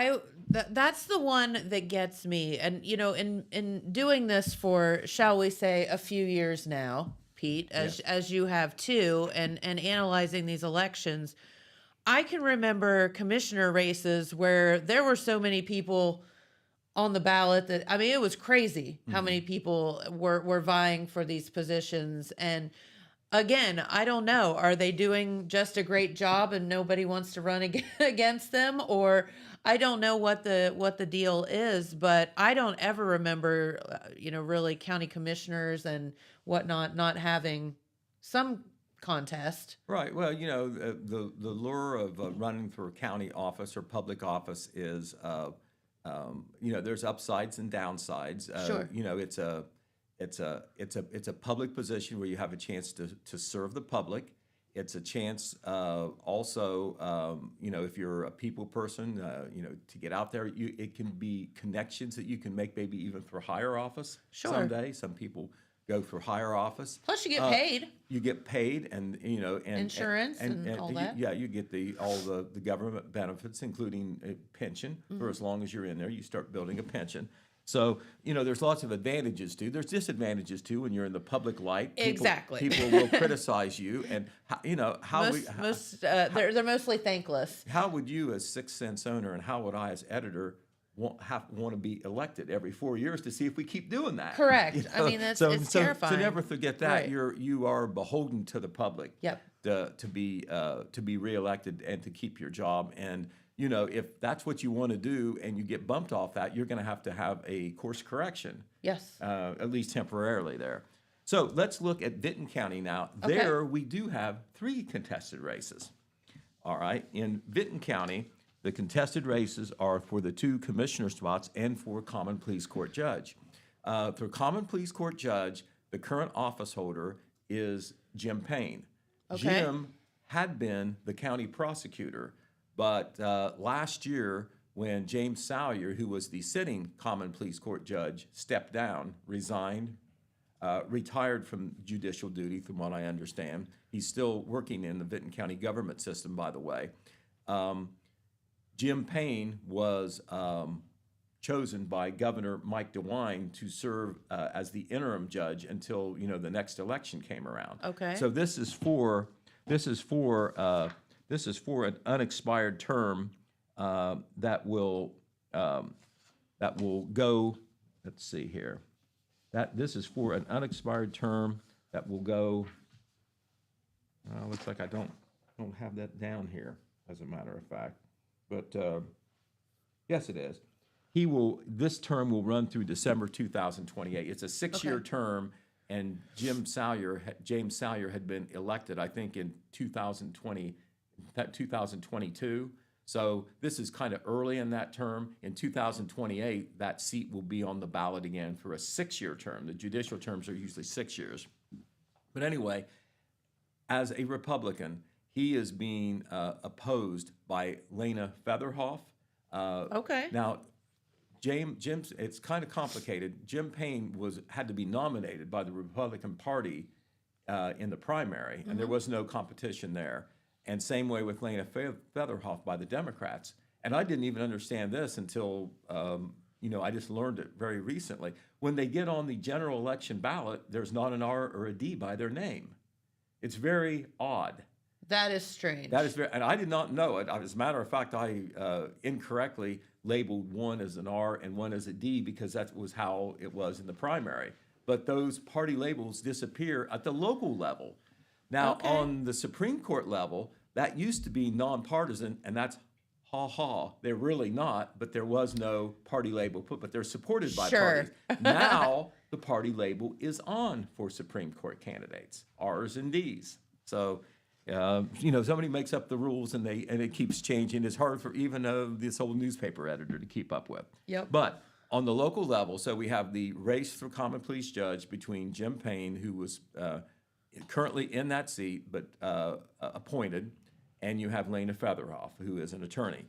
That's the one that gets me. And in doing this for, shall we say, a few years now, Pete, as you have too, and analyzing these elections, I can remember commissioner races where there were so many people on the ballot that it was crazy how many people were vying for these positions. And Again, I don't know. Are they doing just a great job and nobody wants to run against them, or I don't know what the deal is, but I don't ever remember, really county commissioners and whatnot not having some contest. Right. Well, the lure of running for a county office or public office is, there's upsides and downsides. Sure. It's a public position where you have a chance to serve the public. It's a chance also, if you're a people person, to get out there. It can be connections that you can make, maybe even for higher office Sure. someday. Some people go for higher office. Plus, you get paid. You get paid, and Insurance and all that. Yeah, you get all the government benefits, including a pension for as long as you're in there. You start building a pension. So there's lots of advantages too. There's disadvantages too when you're in the public light. Exactly. People will criticize you, and They're mostly thankless. how would you, as 6 Cents owner, and how would I, as editor, want to be elected every 4 years to see if we keep doing that? Correct. I mean, it's terrifying. So never forget that. Right. You are beholden to the public. Yep. To be reelected and to keep your job. And if that's what you want to do and you get bumped off that, you're going to have a course correction. Yes. At least temporarily there. So let's look at Vinton County now. Okay. There we do have 3 contested races. All right. In Vinton County, the contested races are for the 2 commissioner spots and for common pleas court judge. For common pleas court judge, the current office holder is Jim Payne. Okay. Jim had been the county prosecutor, but last year when James Salyer, who was the sitting common pleas court judge, stepped down, resigned, retired from judicial duty, from what I understand. He's still working in the Vinton County government system, by the way. Jim Payne was chosen by Governor Mike DeWine to serve as the interim judge until the next election came around. Okay. So this is for an unexpired term that will go. Let's see here. This is for an unexpired term that will go. Looks like I don't have that down here, as a matter of fact. But yes, it is. This term will run through December 2028. It's a 6-year Okay. term, and James Salyer had been elected, I think, in 2022. So this is kind of early in that term. In 2028, that seat will be on the ballot again for a 6-year term. The judicial terms are usually 6 years. But anyway, as a Republican, he is being opposed by Lena Featherhoff. Okay. Now, Jim's, it's kind of complicated. Jim Payne had to be nominated by the Republican Party in the primary, and there was no competition there. And same way with Lena Featherhoff by the Democrats. And I didn't even understand this until, I just learned it very recently. When they get on the general election ballot, there's not an R or a D by their name. It's very odd. That is strange. That is very, and I did not know it. As a matter of fact, I incorrectly labeled one as an R and one as a D because that was how it was in the primary. But those party labels disappear at the local level. Now, Okay. on the Supreme Court level, that used to be nonpartisan, and that's ha-ha. They're really not, but there was no party label put, but they're supported by Sure. parties. Now, the party label is on for Supreme Court candidates, R's and D's. So, somebody makes up the rules and it keeps changing. It's hard for even this old newspaper editor to keep up with. Yep. But on the local level, so we have the race for common pleas judge between Jim Payne, who was currently in that seat but appointed, and you have Lena Featherhoff, who is an attorney.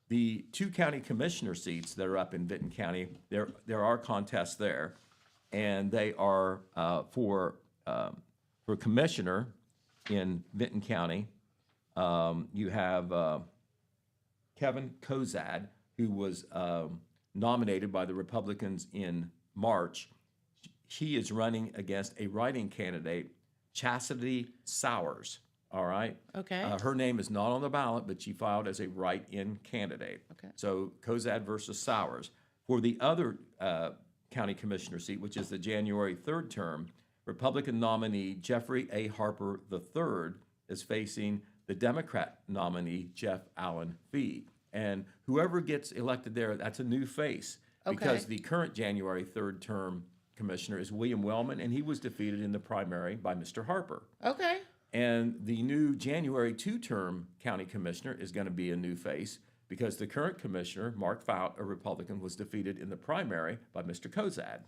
The 2 county commissioner seats that are up in Vinton County, there are contests there, and they are for commissioner in Vinton County. You have Kevin Kozad, who was nominated by the Republicans in March. He is running against a write-in candidate, Chastity Sowers. All right. Okay. Her name is not on the ballot, but she filed as a write-in candidate. Okay. So Kozad versus Sowers. For the other county commissioner seat, which is the January 3rd term, Republican nominee Jeffrey A. Harper III is facing the Democrat nominee Jeff Allen Fee. And whoever gets elected there, that's a new face. Because the current January 3rd term commissioner is William Wellman, and he was defeated in the primary by Mr. Harper. Okay. And the new January 2-term county commissioner is going to be a new face because the current commissioner, Mark Fout, a Republican, was defeated in the primary by Mr. Kozad.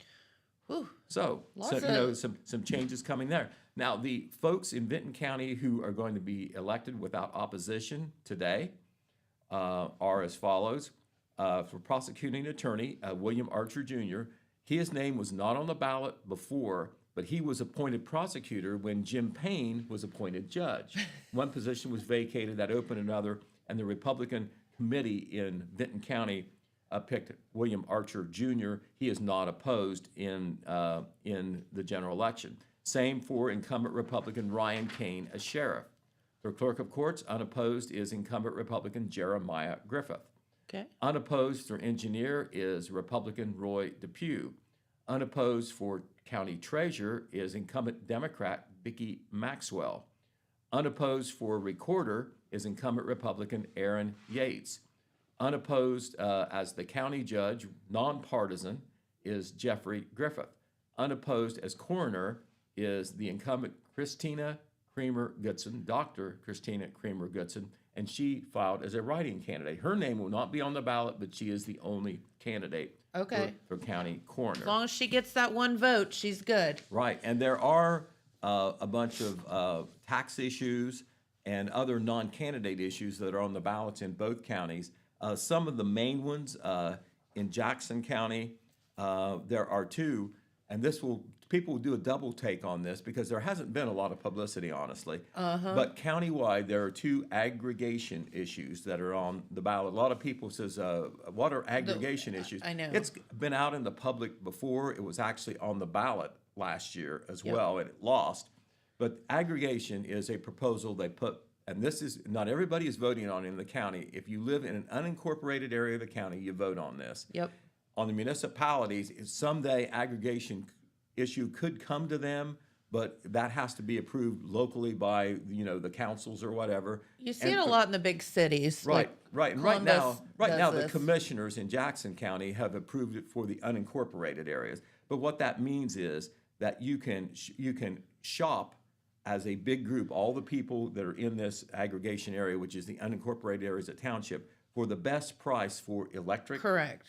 Whew. So Lots you know, some changes coming there. Now, the folks in Vinton County who are going to be elected without opposition today are as follows. For prosecuting attorney, William Archer Jr., his name was not on the ballot before, but he was appointed prosecutor when Jim Payne was appointed judge. One position was vacated, that opened another, and the Republican committee in Vinton County picked William Archer Jr. He is not opposed in the general election. Same for incumbent Republican Ryan Kane as sheriff. For clerk of courts, unopposed is incumbent Republican Jeremiah Griffith. Okay. Unopposed for engineer is Republican Roy Depew. Unopposed for county treasurer is incumbent Democrat Vicki Maxwell. Unopposed for recorder is incumbent Republican Aaron Yates. Unopposed as the county judge, nonpartisan, is Jeffrey Griffith. Unopposed as coroner is the incumbent Christina Creamer Goodson, Dr. Christina Creamer Goodson, and she filed as a write-in candidate. Her name will not be on the ballot, but she is the only candidate for county coroner. As long as she gets that one vote, she's good. Right, and there are a bunch of tax issues and other non-candidate issues that are on the ballots in both counties. Some of the main ones in Jackson County, there are two, and people will do a double take on this because there hasn't been a lot of publicity, honestly. But countywide, there are two aggregation issues that are on the ballot. A lot of people says, what are aggregation issues? I know. It's been out in the public before. It was actually on the ballot last year as well, and it lost. But aggregation is a proposal they put, and this is, not everybody is voting on it in the county. If you live in an unincorporated area of the county, you vote on this. Yep. On the municipalities, someday aggregation issue could come to them, but that has to be approved locally by, the councils or whatever. You see it a lot in the big cities. Right. And right now, does the this. commissioners in Jackson County have approved it for the unincorporated areas. But what that means is that you can shop as a big group, all the people that are in this aggregation area, which is the unincorporated areas of township, for the best price for electric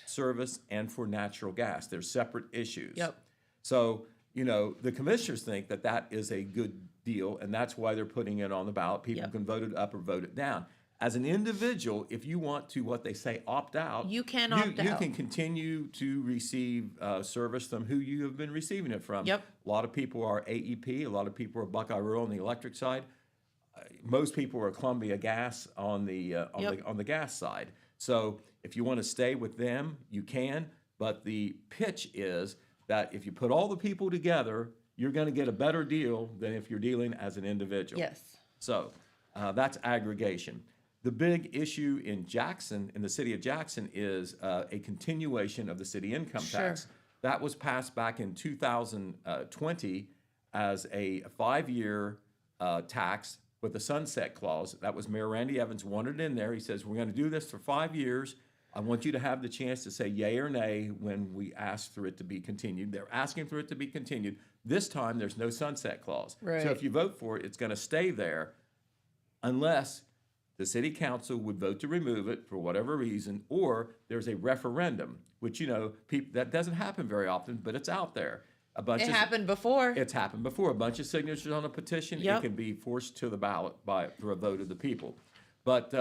service and for natural gas. They're separate issues. Yep. So, the commissioners think that that is a good deal, and that's why they're putting it on the ballot. People can vote it up or vote it down. As an individual, if you want to, what they say, opt out, You can opt out. You can continue to receive service from who you have been receiving it from. Yep. A lot of people are AEP. A lot of people are Buckeye Rural on the electric side. Most people are Columbia Gas on the gas side. So if you want to stay with them, you can. But the pitch is that if you put all the people together, you're going to get a better deal than if you're dealing as an individual. Yes. So that's aggregation. The big issue in Jackson, in the city of Jackson, is a continuation of the city income tax. That was passed back in 2020 as a 5-year tax with a sunset clause. That was Mayor Randy Evans wanted it in there. He says, we're going to do this for 5 years. I want you to have the chance to say yay or nay when we ask for it to be continued. They're asking for it to be continued. This time, there's no sunset clause. Right. So if you vote for it, it's going to stay there unless the city council would vote to remove it for whatever reason, or there's a referendum, which, that doesn't happen very often, but it's out there. It happened before. It's happened before. A bunch of signatures on a petition, It can be forced to the ballot for a vote of the people. But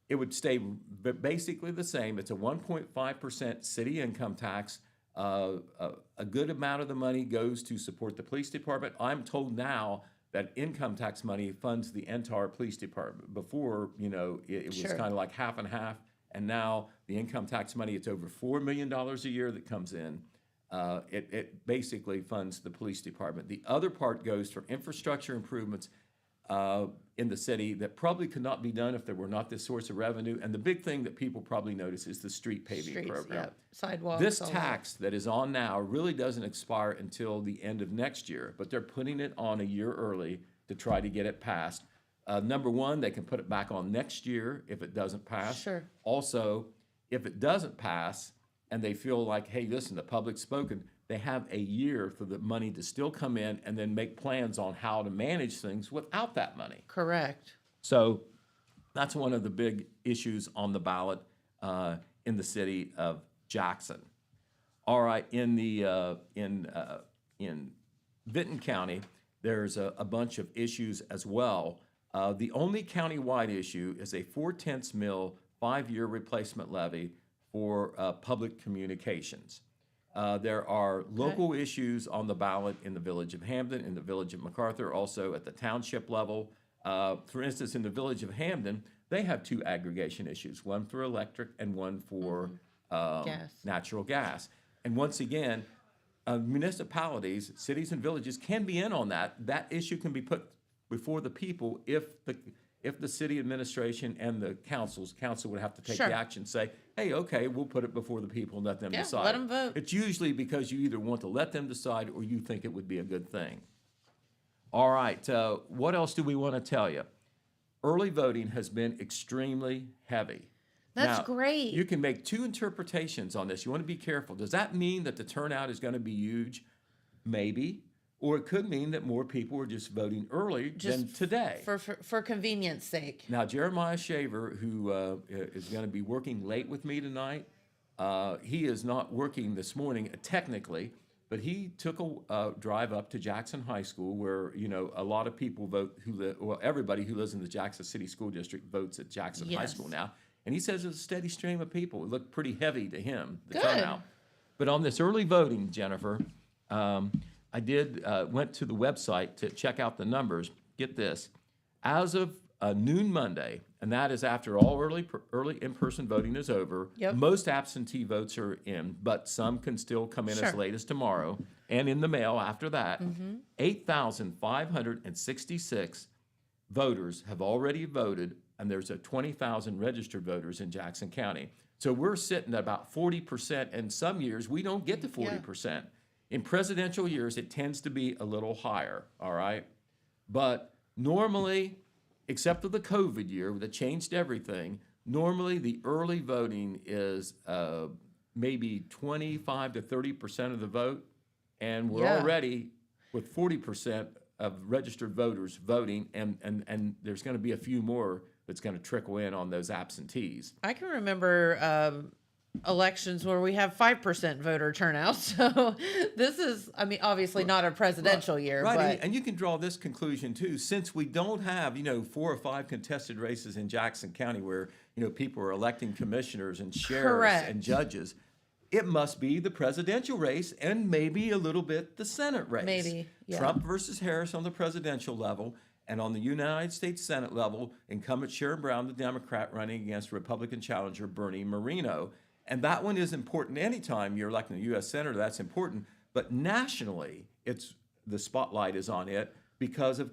it would stay basically the same. It's a 1.5% city income tax. A good amount of the money goes to support the police department. I'm told now that income tax money funds the entire police department. Before, it was kind of like half and half, and now the income tax money, it's over $4 million a year that comes in. It basically funds the police department. The other part goes for infrastructure improvements. in the city that probably could not be done if there were not this source of revenue. And the big thing that people probably notice is the street paving Streets, program. yep. Sidewalks. This all that. tax that is on now really doesn't expire until the end of next year, but they're putting it on a year early to try to get it passed. Number one, they can put it back on next year if it doesn't pass. Sure. Also, if it doesn't pass and they feel like, hey, listen, the public's spoken, they have a year for the money to still come in and then make plans on how to manage things without that money. Correct. So that's one of the big issues on the ballot in the city of Jackson. All right, in Vinton County, there's a bunch of issues as well. The only county-wide issue is a 4/10 mil 5-year replacement levy for public communications. There are local issues on the ballot in the village of Hamden, in the village of MacArthur, also at the township level. For instance, in the village of Hamden, they have 2 aggregation issues, one for electric and one for Gas. natural gas. And once again, municipalities, cities and villages can be in on that. That issue can be put before the people if the city administration and the council would have to take Sure. the action, say, hey, okay, we'll put it before the people and let them Yeah, decide. let 'em vote. It's usually because you either want to let them decide or you think it would be a good thing. All right, what else do we want to tell you? Early voting has been extremely heavy. That's Now, great. You can make 2 interpretations on this. You want to be careful. Does that mean that the turnout is going to be huge? Maybe. Or it could mean that more people are just voting early than today. For convenience sake. Now, Jeremiah Shaver, who is going to be working late with me tonight, he is not working this morning technically, but he took a drive up to Jackson High School where, a lot of people vote everybody who lives in the Jackson City School District votes at Jackson High Yes. School now. And he says it's a steady stream of people. It looked pretty heavy to him, the Good. turnout. But on this early voting, Jennifer, I went to the website to check out the numbers. Get this. As of noon Monday, and that is after all early in-person voting is over, Yep. most absentee votes are in, but some can still come in as Sure. late as tomorrow, and in the mail after that. 8,566 voters have already voted, and there's 20,000 registered voters in Jackson County. So we're sitting at about 40%, and some years we don't get to 40%. In presidential years, it tends to be a little higher, all right? But normally, except for the COVID year that changed everything, normally the early voting is maybe 25 to 30% of the vote, and we're Yeah. already with 40% of registered voters voting, and there's going to be a few more that's going to trickle in on those absentees. I can remember elections where we have 5% voter turnout. So this is, obviously not a presidential year, Right, but and you can draw this conclusion too. Since we don't have, 4 or 5 contested races in Jackson County where, people are electing commissioners and sheriffs Correct. and judges, it must be the presidential race and maybe a little bit the Senate race. Maybe, yeah. Trump versus Harris on the presidential level, and on the United States Senate level, incumbent Sherrod Brown, the Democrat, running against Republican challenger Bernie Moreno. And that one is important anytime you're electing a U.S. Senator, that's important. But nationally, the spotlight is on it because of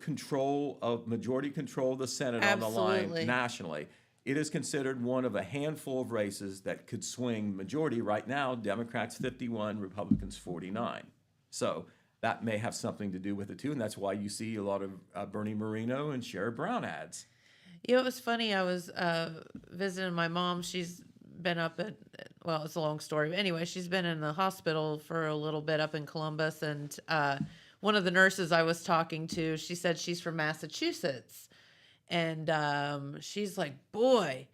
majority control of the Senate on the Absolutely. line nationally. It is considered one of a handful of races that could swing majority. Right now, Democrats 51, Republicans 49. So that may have something to do with it too, and that's why you see a lot of Bernie Moreno and Sherrod Brown ads. it was funny. I was visiting my mom. She's been up it's a long story. But anyway, she's been in the hospital for a little bit up in Columbus. And one of the nurses I was talking to, she said she's from Massachusetts. And she's like, boy,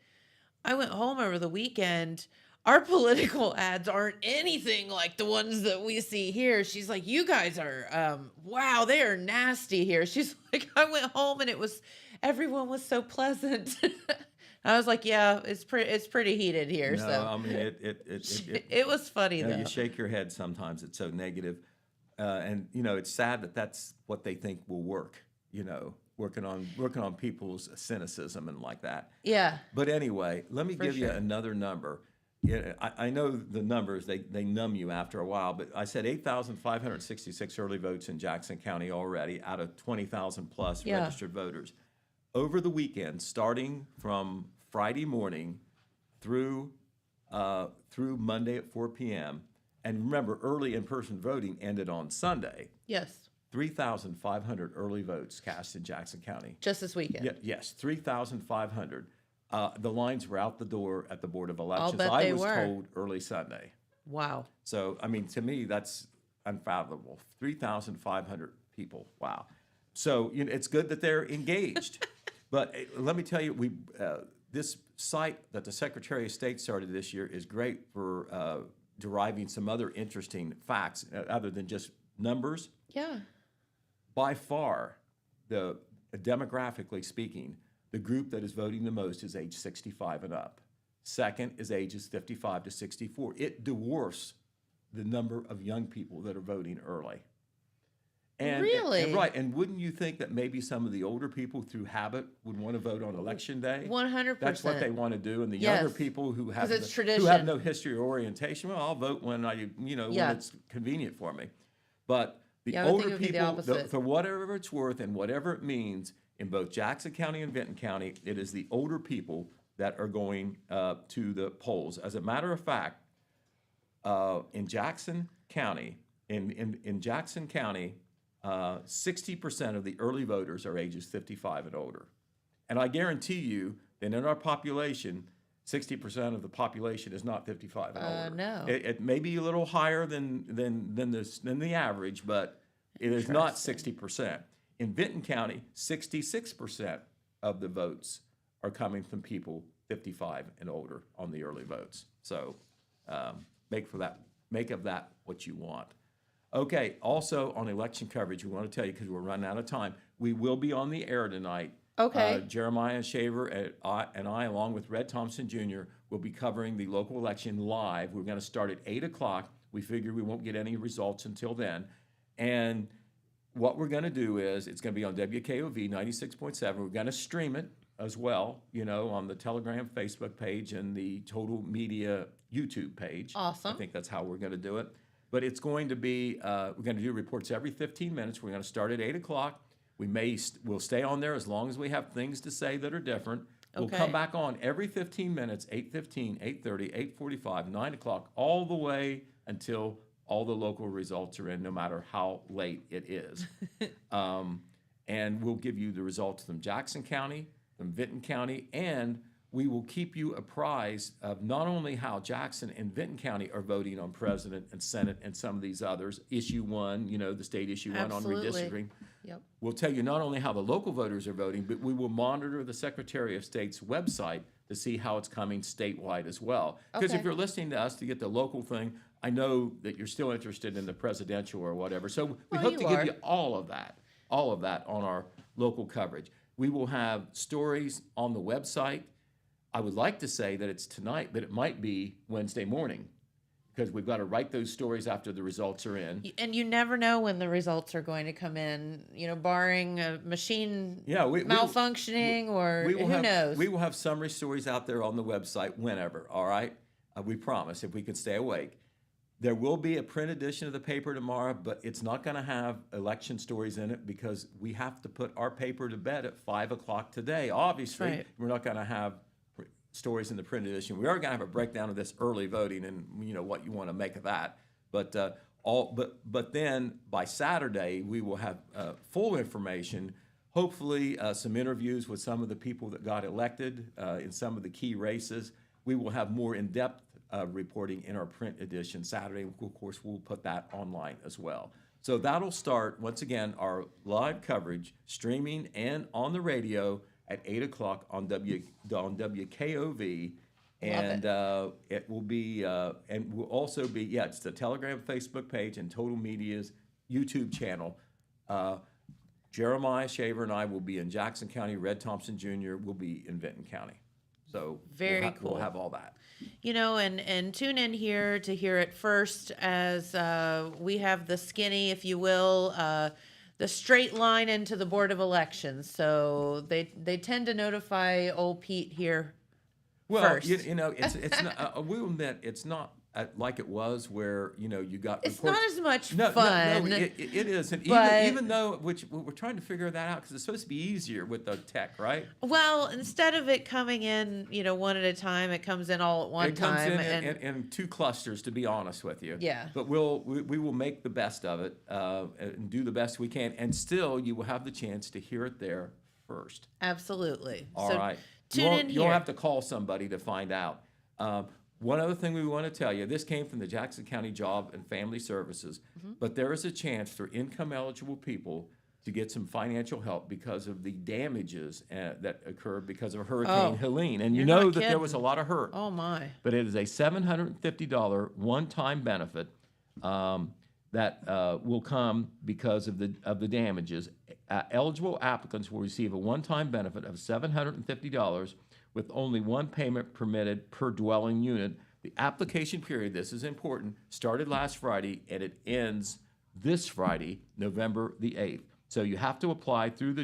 I went home over the weekend. Our political ads aren't anything like the ones that we see here. She's like, you guys are, wow, they are nasty here. She's like, I went home and everyone was so pleasant. I was like, yeah, it's pretty heated here. No, So I mean it was funny though. you shake your head sometimes. It's so negative, and it's sad that that's what they think will work. Working on people's cynicism and like that. Yeah. But anyway, let me give you sure. another number. I know the numbers, they numb you after a while, but I said 8,566 early votes in Jackson County already out of 20,000 plus Yeah. registered voters. Over the weekend, starting from Friday morning through Monday at 4 p.m., and remember, early in-person voting ended on Sunday, Yes. 3,500 early votes cast in Jackson County. Just this weekend. Yeah, yes, 3,500. The lines were out the door at the Board of Elections. bet I they was were. told early Sunday. Wow. So, I mean, to me, that's unfathomable. 3,500 people. Wow. So, it's good that they're engaged. But let me tell you, this site that the Secretary of State started this year is great for deriving some other interesting facts other than just numbers. Yeah. By far, demographically speaking, the group that is voting the most is age 65 and up. Second is ages 55 to 64. It dwarfs the number of young people that are voting early. Really? And right. And wouldn't you think that maybe some of the older people through habit would want to vote on election day? 100%. That's what they want to do. And the Yes. younger people who have it's who tradition. have no history or orientation, well, I'll vote when Yeah. when it's convenient for me. But the Yeah, I would think it older would be the people, opposite. for whatever it's worth and whatever it means, in both Jackson County and Vinton County, it is the older people that are going to the polls. As a matter of fact, in Jackson County, 60% of the early voters are ages 55 and older. And I guarantee you that in our population, 60% of the population is not 55 and older. No. It may be a little higher than the average, but it is not 60%. In Vinton County, 66% of the votes are coming from people 55 and older on the early votes. So make of that what you want. Okay, also on election coverage, we want to tell you, because we're running out of time, we will be on the air tonight. Okay. Jeremiah Shaver and I, along with Red Thompson Jr., will be covering the local election live. We're going to start at 8 o'clock. We figure we won't get any results until then. And what we're going to do is, it's going to be on WKOV 96.7. We're going to stream it as well, on the Telegram Facebook page and the Total Media YouTube page. Awesome. I think that's how we're going to do it. But it's going to be, we're going to do reports every 15 minutes. We're going to start at 8 o'clock. We'll stay on there as long as we have things to say that are different. We'll Okay. come back on every 15 minutes, 8:15, 8:30, 8:45, 9 o'clock, all the way until all the local results are in, no matter how late it is. And we'll give you the results from Jackson County, from Vinton County, and we will keep you apprised of not only how Jackson and Vinton County are voting on president and senate and some of these others, issue 1, the state issue 1 on Absolutely. redistricting. Yep. We'll tell you not only how the local voters are voting, but we will monitor the Secretary of State's website to see how it's coming statewide as well. Because if Okay. you're listening to us to get the local thing, I know that you're still interested in the presidential or whatever. So we Well, hope you to give are. you all of that on our local coverage. We will have stories on the website. I would like to say that it's tonight, but it might be Wednesday morning, because we've got to write those stories after the results are in. And you never know when the results are going to come in, barring a machine malfunctioning or who knows. We will have summary stories out there on the website whenever, all right? We promise, if we can stay awake. There will be a print edition of the paper tomorrow, but it's not going to have election stories in it because we have to put our paper to bed at 5 o'clock today. Obviously, Right. we're not going to have stories in the print edition. We are going to have a breakdown of this early voting and what you want to make of that. But then by Saturday we will have full information. Hopefully, some interviews with some of the people that got elected in some of the key races. We will have more in-depth reporting in our print edition Saturday. Of course, we'll put that online as well. So that'll start once again our live coverage, streaming and on the radio at 8 o'clock on WKOV, and it will be, and will also be, it's the Telegram Facebook page and Total Media's YouTube channel. Jeremiah Shaver and I will be in Jackson County. Red Thompson Jr. will be in Vinton County. So Very cool. We'll have all that. And tune in here to hear it first as we have the skinny, if you will, the straight line into the Board of Elections. So they tend to notify old Pete here Well, first. you know, it's not. I will admit, it's not like it was where you got. It's reports. not as much No, fun. it is, and but- even though which we're trying to figure that out because it's supposed to be easier with the tech, right? Well, instead of it coming in, one at a time, it comes in all at one It comes time. in two clusters, to be honest with you. Yeah. But we will make the best of it and do the best we can, and still you will have the chance to hear it there first. Absolutely. All so right. Tune in You'll here. have to call somebody to find out. One other thing we want to tell you, this came from the Jackson County Job and Family Services, but there is a chance for income eligible people to get some financial help because of the damages that occurred because of Hurricane Helene. And you You're know not that there kidding. was a lot of hurt. Oh my. But it is a $750 one-time benefit that will come because of the damages. Eligible applicants will receive a one-time benefit of $750 with only one payment permitted per dwelling unit. The application period, this is important, started last Friday and it ends this Friday, November the 8th. So you have to apply through the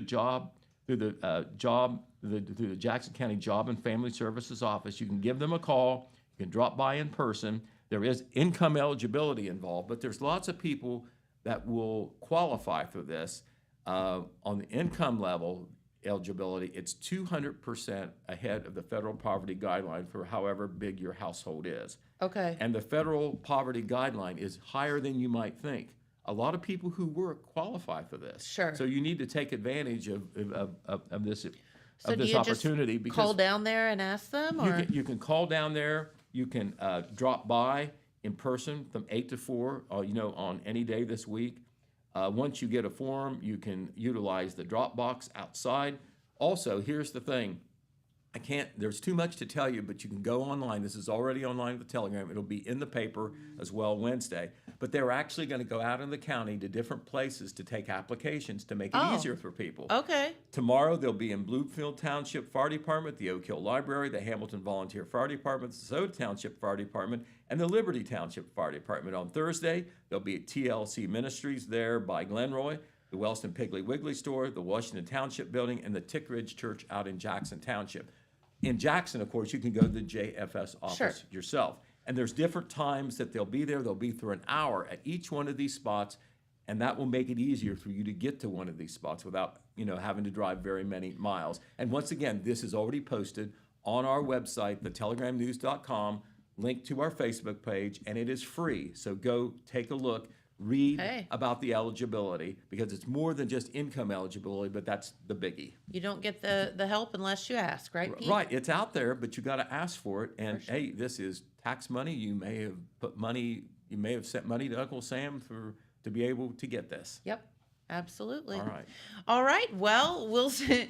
Jackson County Job and Family Services office. You can give them a call. You can drop by in person. There is income eligibility involved, but there's lots of people that will qualify for this. On the income level eligibility, it's 200% ahead of the federal poverty guideline for however big your household is. Okay. And the federal poverty guideline is higher than you might think. A lot of people who work qualify for this. Sure. So you need to take advantage of this So do you opportunity just because call down there and ask them, or you can call down there. You can drop by in person from 8 to 4, on any day this week. Once you get a form, you can utilize the drop box outside. Also, here's the thing. There's too much to tell you, but you can go online. This is already online with the Telegram. It'll be in the paper as well Wednesday. But they're actually going to go out in the county to different places to take applications to make it easier for people. okay. Tomorrow, they'll be in Bloomfield Township Fire Department, the Oak Hill Library, the Hamilton Volunteer Fire Department, the Soda Township Fire Department, and the Liberty Township Fire Department. On Thursday, they'll be at TLC Ministries there by Glenroy, the Wellston Piggly Wiggly Store, the Washington Township Building, and the Tick Ridge Church out in Jackson Township. In Jackson, of course, you can go to the JFS office yourself. And there's different times that they'll be there. They'll be for an hour at each one of these spots, and that will make it easier for you to get to one of these spots without, having to drive very many miles. And once again, this is already posted on our website, thetelegramnews.com, linked to our Facebook page, and it is free. So go take a look. Read about the eligibility because it's more than just income eligibility, but that's the biggie. You don't get the help unless you ask, right, Pete? Right, it's out there, but you got to ask for it. And hey, this is tax money. You may have sent money to Uncle Sam to be able to get this. Yep. Absolutely. All right. All right. Well, we'll see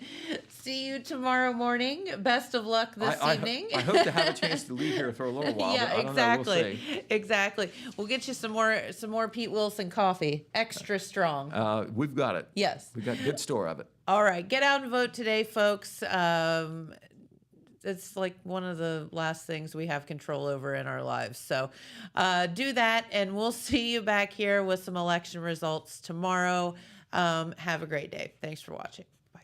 you tomormore morning. Best of luck this evening. I hope to have a chance to leave here for a little while. Yeah, but I don't exactly. know. We'll see. Exactly. We'll get you some more Pete Wilson coffee, extra strong. We've got it. Yes. We've got good store of it. All right. Get out and vote today, folks. It's like one of the last things we have control over in our lives. So do that, and we'll see you back here with some election results tomorrow. Have a great day. Thanks for watching. Bye.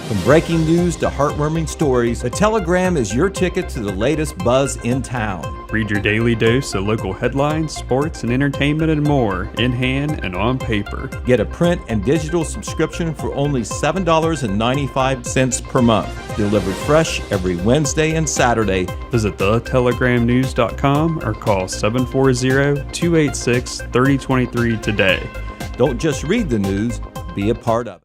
From breaking news to heartwarming stories, the Telegram is your ticket to the latest buzz in town. Read your daily dose of local headlines, sports, and entertainment and more in hand and on paper. Get a print and digital subscription for only $7.95 per month. Delivered fresh every Wednesday and Saturday. Visit thetelegramnews.com or call 740-286-3023 today. Don't just read the news, be a part of it.